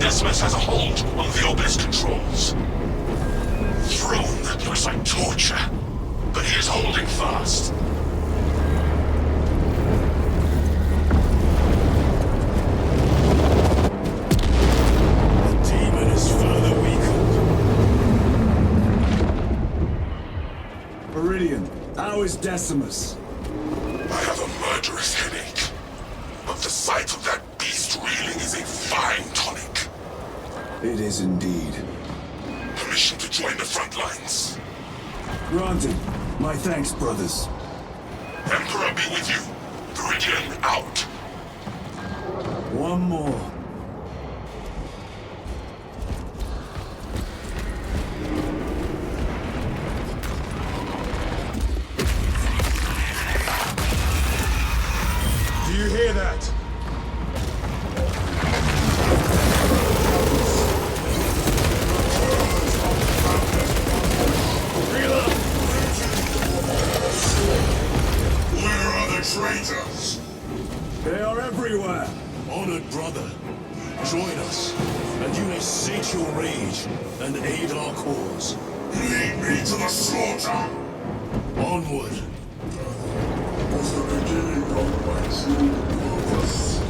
Decimus has a hold on the obelisk controls. Throne looks like torture, but he is holding fast. The demon is further weakened. Meridian, how is Decimus? I have a murderous headache. But the sight of that beast reeling is a fine tonic. It is indeed. Permission to join the front lines. Granted. My thanks, brothers. Emperor be with you. Meridian out. One more. Do you hear that? Where are the traitors? They are everywhere. Honored brother, join us, and you may sate your rage and aid our cause. Lead me to the slaughter. Onward. Was the beginning of my true purpose.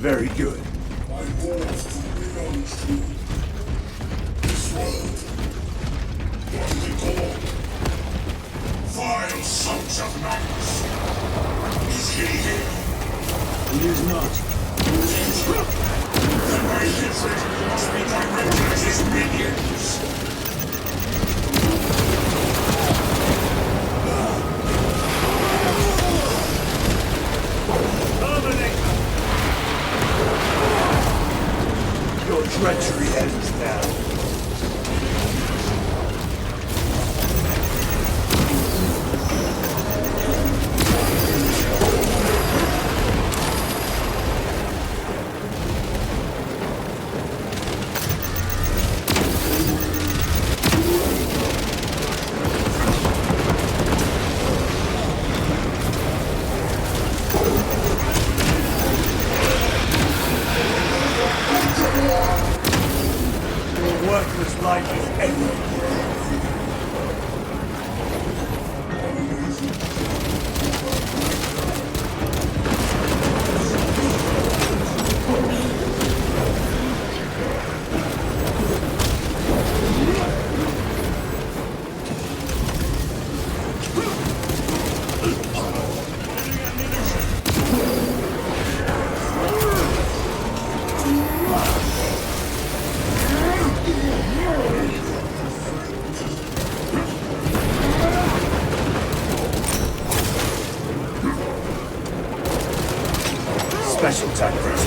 Very good. My wars to be untrue. This world. What is it called? Vile sons of madness. Is he here? He is not. Then my hatred must be directed at his minions. Your treachery ends now. Worthless life is ended. Special tactics.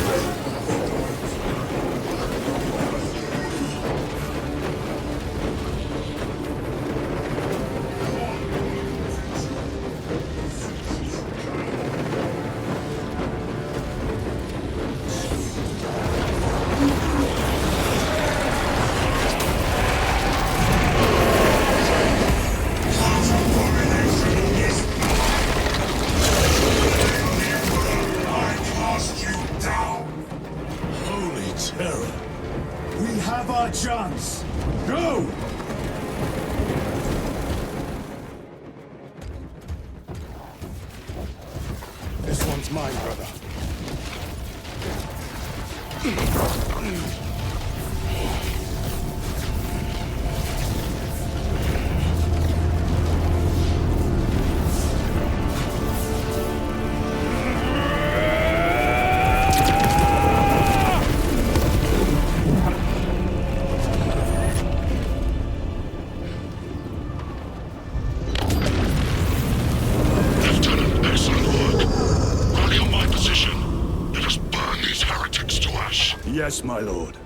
We have our chance. Go! This one's mine, brother. Yes, my lord.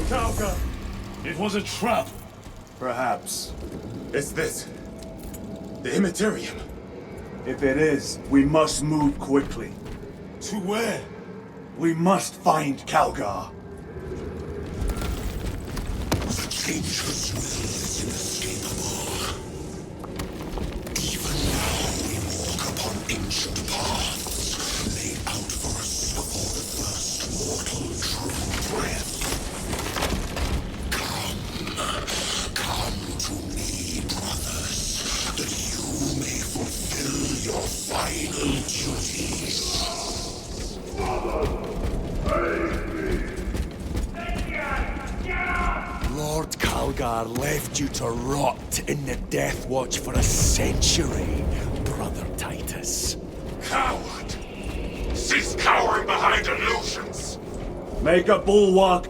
Calca! It was a trap. Perhaps. It's this. The Immaterium. If it is, we must move quickly. To where? We must find Calgar. The dangerous will is inescapable. Even now we walk upon ancient paths, laid out for us before the first mortal drew breath. Come to me, brothers, that you may fulfill your final duties. Lord Calgar left you to rot in the Death Watch for a century, Brother Titus. Coward! Cease cowering behind illusions! Make a bulwark.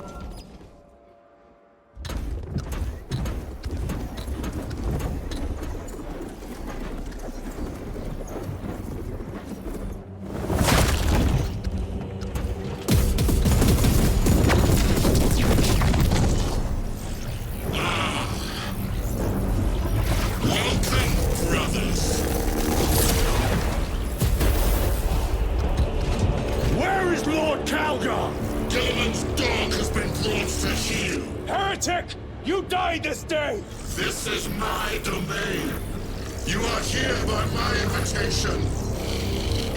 Where is Lord Calgar? Gilliman's dog has been brought to heel. Heretic! You died this day! This is my domain. You are here by my invitation.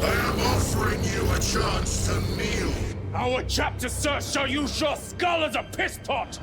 I am offering you a chance to kneel. Our chapter, sir, shall use your skull as a piss pot!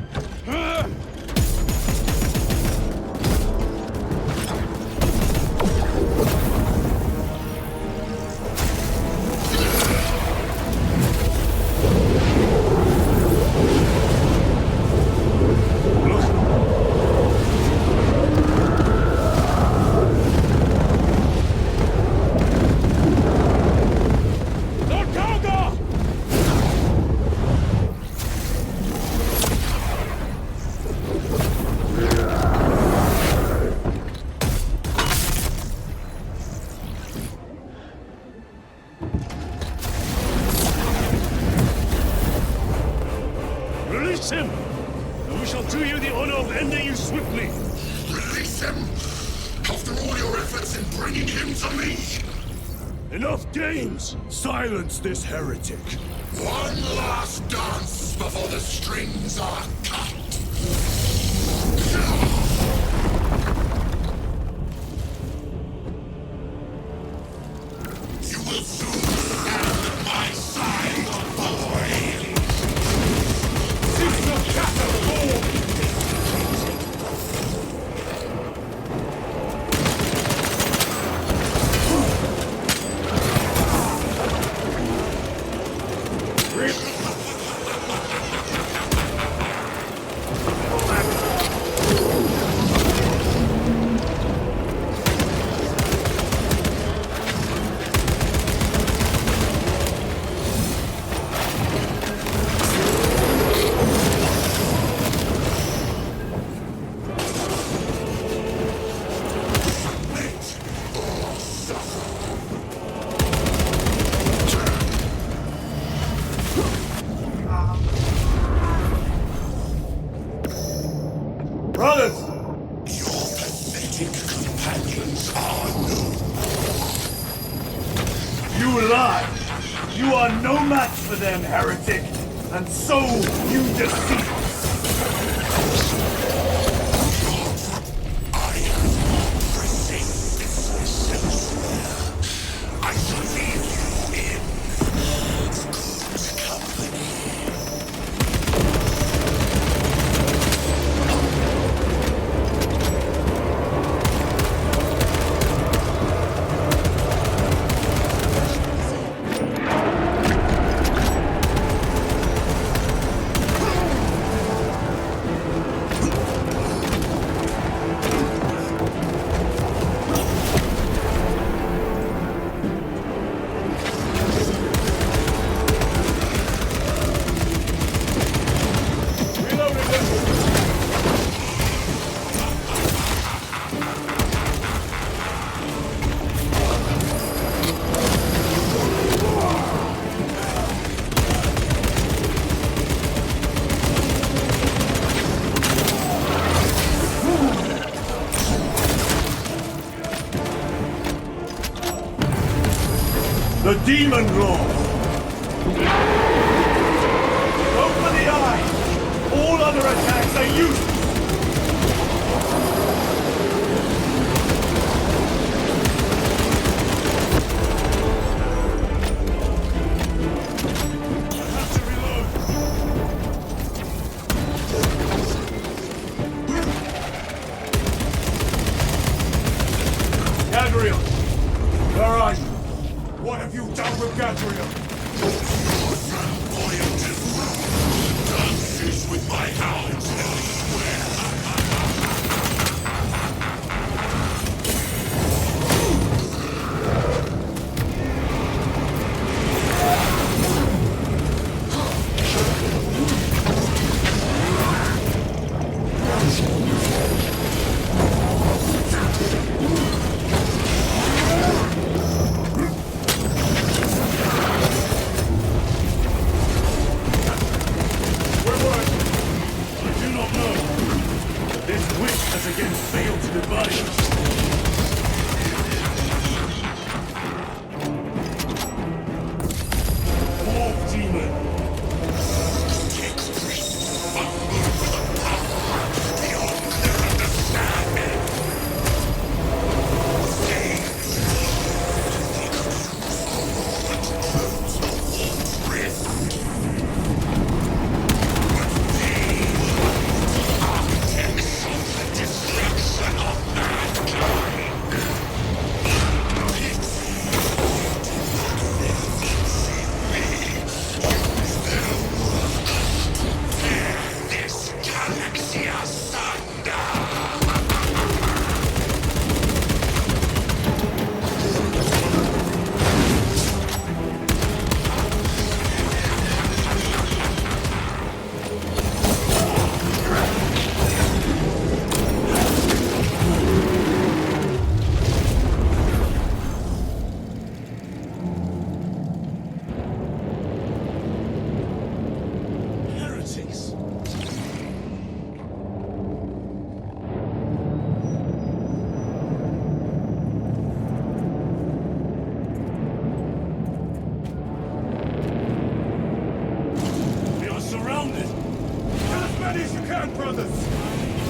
Release him! And we shall do you the honor of ending you swiftly! Release him! After all your efforts in bringing him to me! Enough games! Silence this heretic! One last dance before the strings are cut! You will soon stand at my side, boy! Cease the catapult! Brothers! Your pathetic companions are no You lie! You are no match for them, heretic! And so you deceive! I have present business elsewhere. I shall leave you in good company. The Demon Lord! Go for the eye! All other attacks are useless! Gadriel! Where are you? What have you done with Gadriel? Dances with my hounds elsewhere.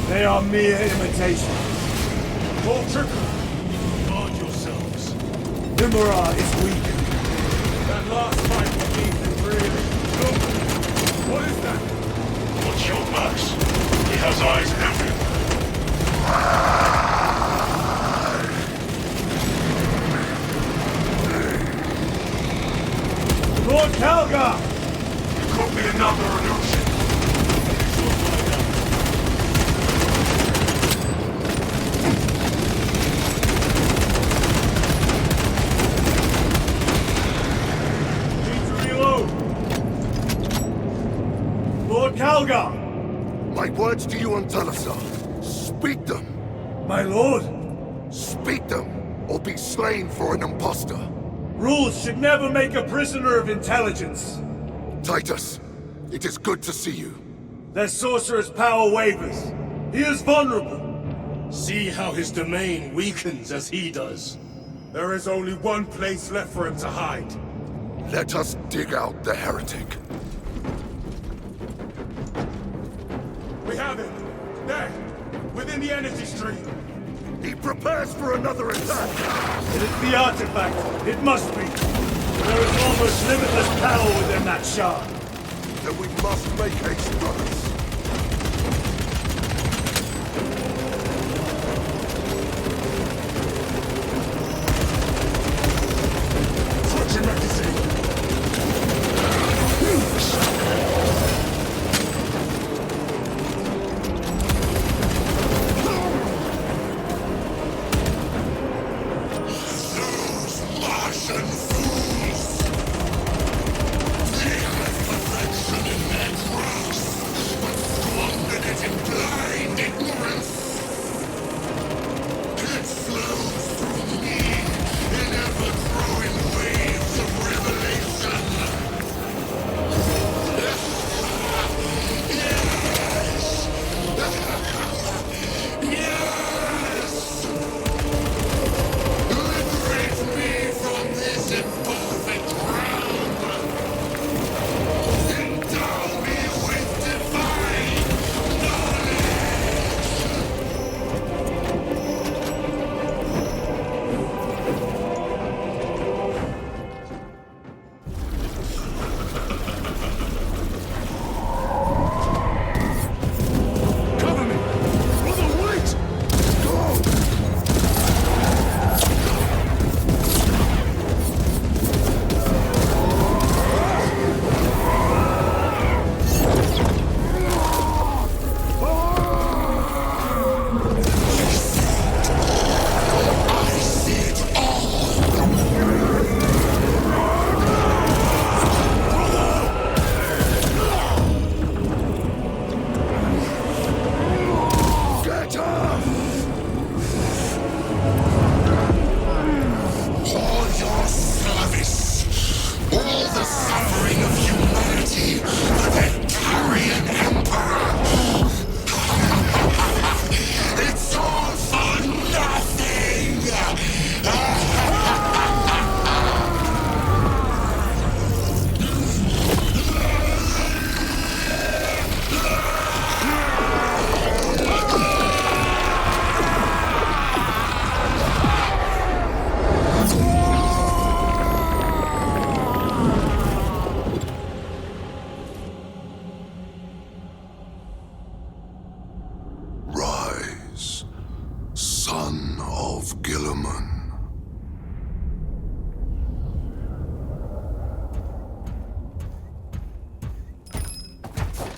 They are mere imitations. More trickery. Guard yourselves. Imura is weak. That last fight will leave him really. Look! What is that? Watch your backs. He has eyes everywhere. Lord Calgar! It could be another illusion. Lord Calgar! My words to you on Talasar. Speak them. My lord? Speak them, or be slain for an impostor. Rules should never make a prisoner of intelligence. Titus, it is good to see you. Their sorcerer's power wavers. He is vulnerable. See how his domain weakens as he does. There is only one place left for him to hide. Let us dig out the heretic. We have him! There! Within the energy stream! He prepares for another attack! It is the artifact. It must be. There is almost limitless power within that shard. Then we must make haste, brothers. Switching magazine!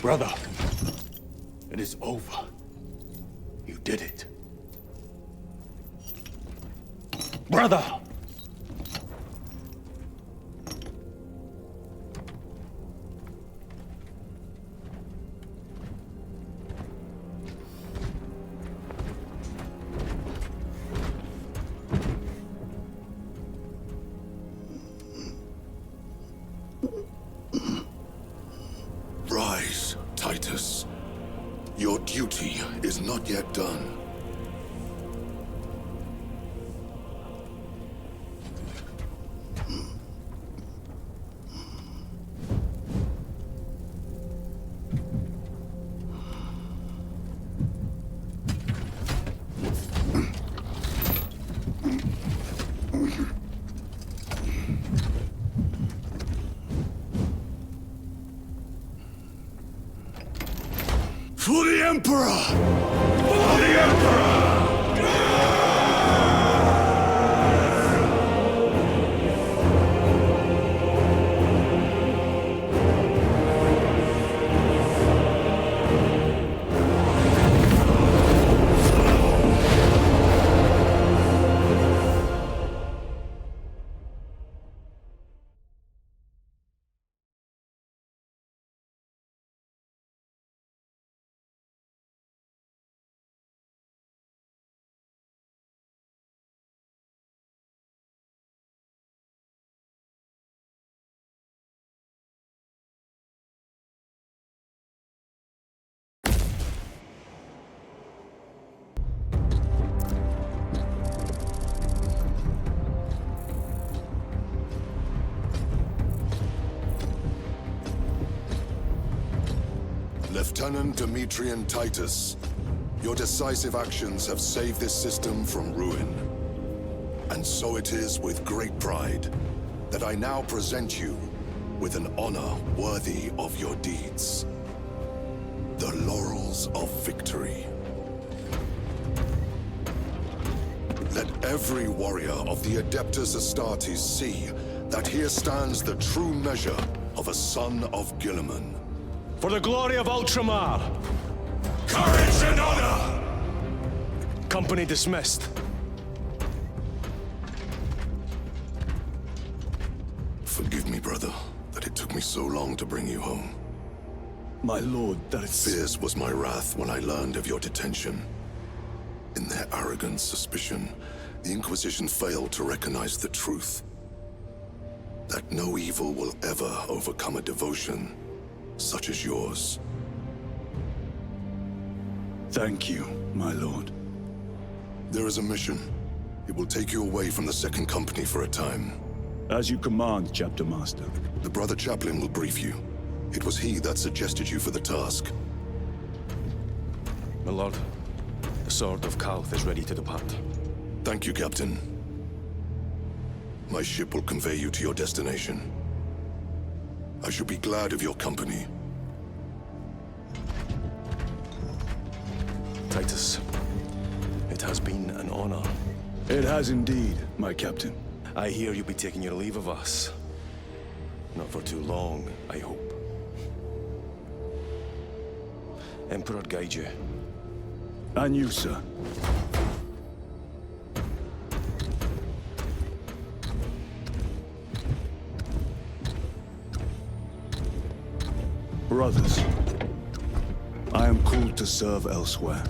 Brother, it is over. You did it. Brother! Rise, Titus. Your duty is not yet done. For the Emperor! For the Emperor! Lieutenant Demerium Titus, your decisive actions have saved this system from ruin. And so it is with great pride that I now present you with an honor worthy of your deeds. The Laurels of Victory. Let every warrior of the Adeptus Astartes see that here stands the true measure of a son of Guilliman. For the glory of Ultramar! Courage and honor! Company dismissed. Forgive me, brother, that it took me so long to bring you home. My lord, that is... Fierce was my wrath when I learned of your detention. In their arrogant suspicion, the Inquisition failed to recognize the truth. That no evil will ever overcome a devotion such as yours. Thank you, my lord. There is a mission. It will take you away from the Second Company for a time. As you command, Chapter Master. The Brother Chaplain will brief you. It was he that suggested you for the task. My lord, the Sword of Kauth is ready to depart. Thank you, Captain. My ship will convey you to your destination. I shall be glad of your company. Titus, it has been an honor. It has indeed, my captain. I hear you'll be taking your leave of us. Not for too long, I hope. Emperor guide you. And you, sir. Brothers, I am called to serve elsewhere.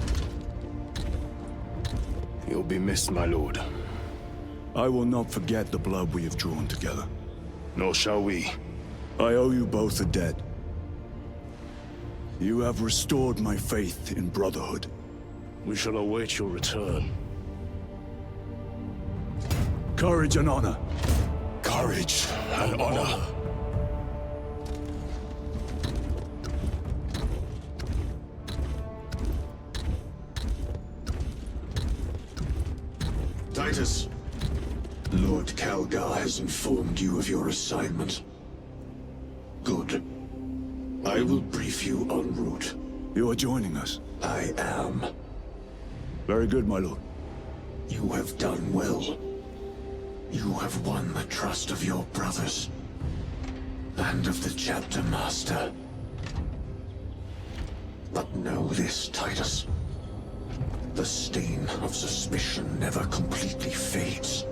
You'll be missed, my lord. I will not forget the blood we have drawn together. Nor shall we. I owe you both a debt. You have restored my faith in brotherhood. We shall await your return. Courage and honor. Courage and honor. Titus, Lord Calgar has informed you of your assignment. Good. I will brief you en route. You are joining us? I am. Very good, my lord. You have done well. You have won the trust of your brothers. And of the Chapter Master. But know this, Titus. The stain of suspicion never completely fades.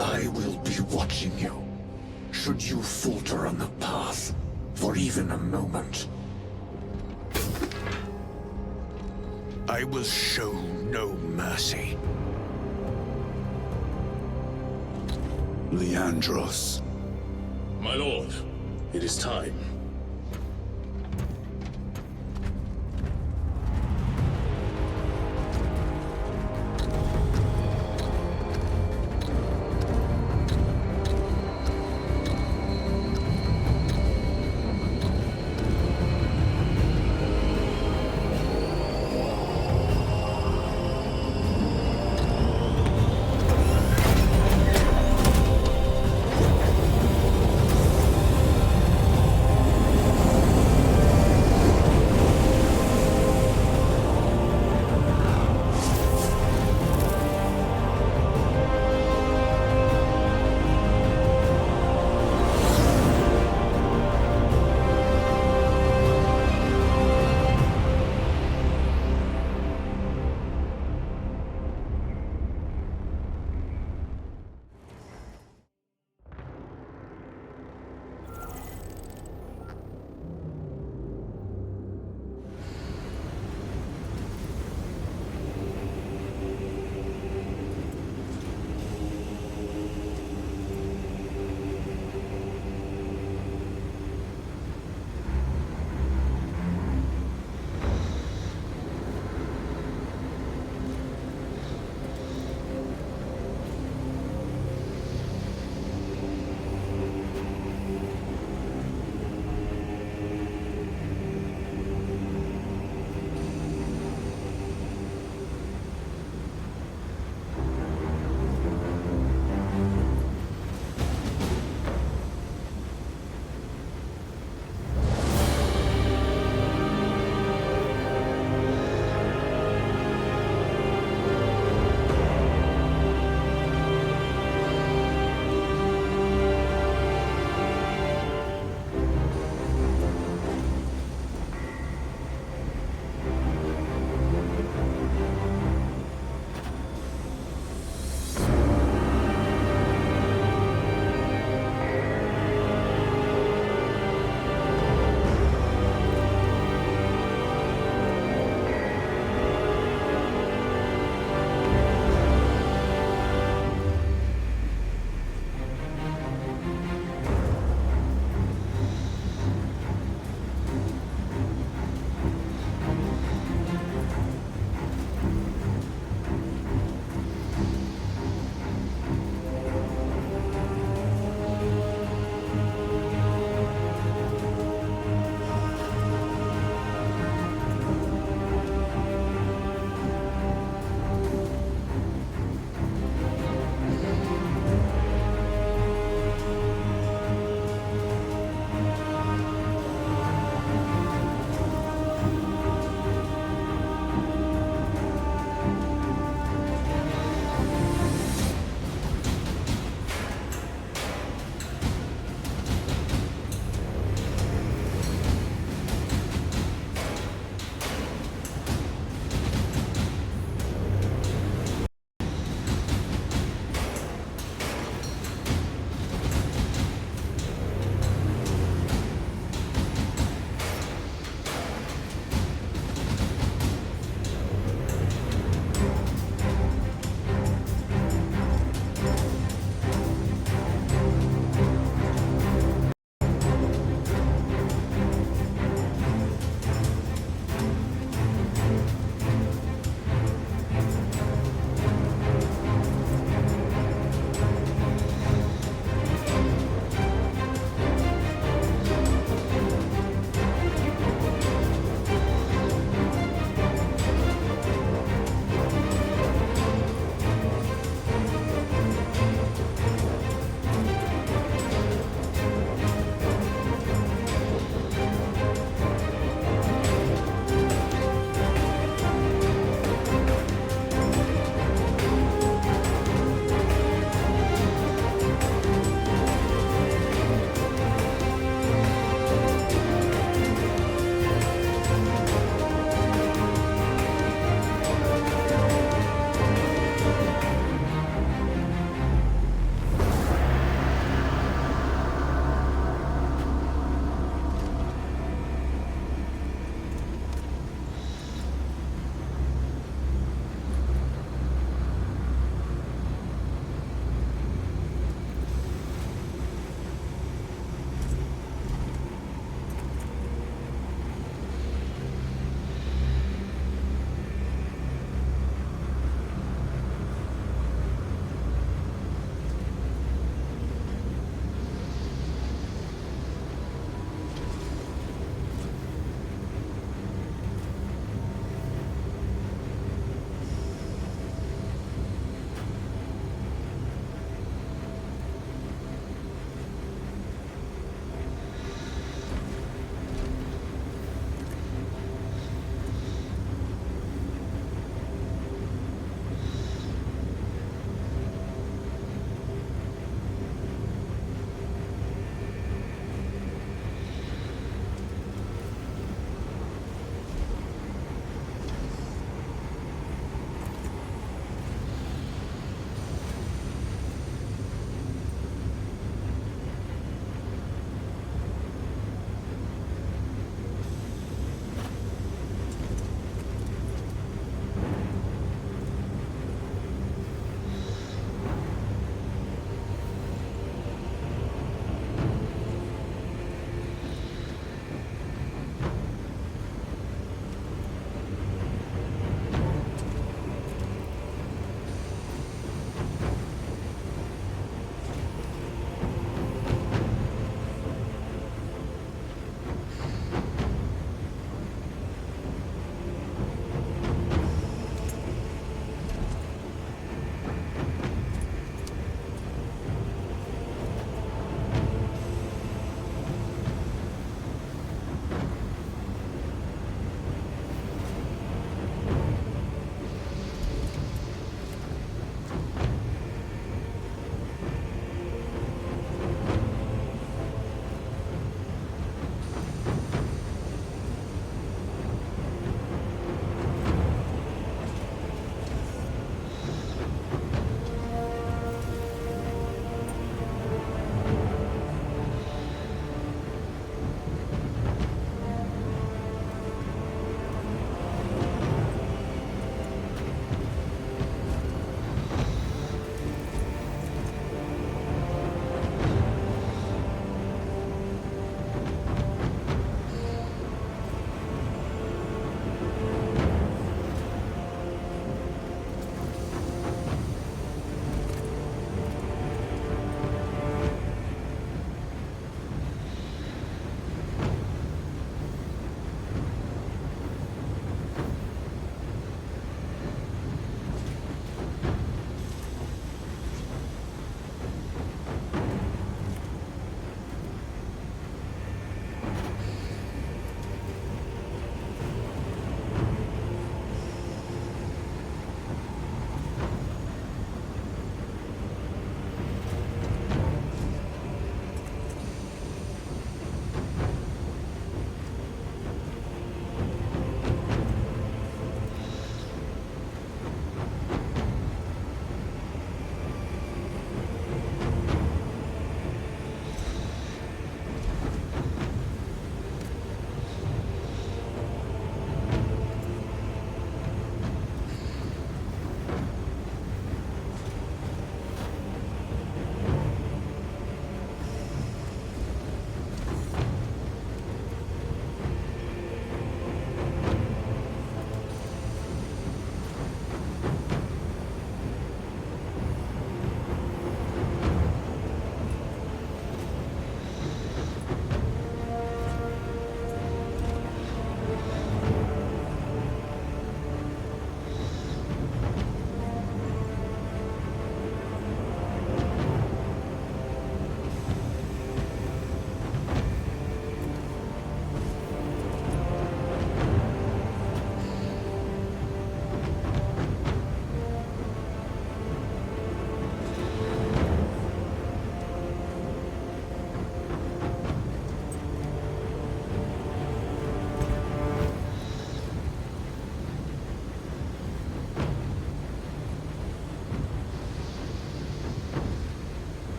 I will be watching you, should you falter on the path for even a moment. I will show no mercy. Leandros. My lord, it is time.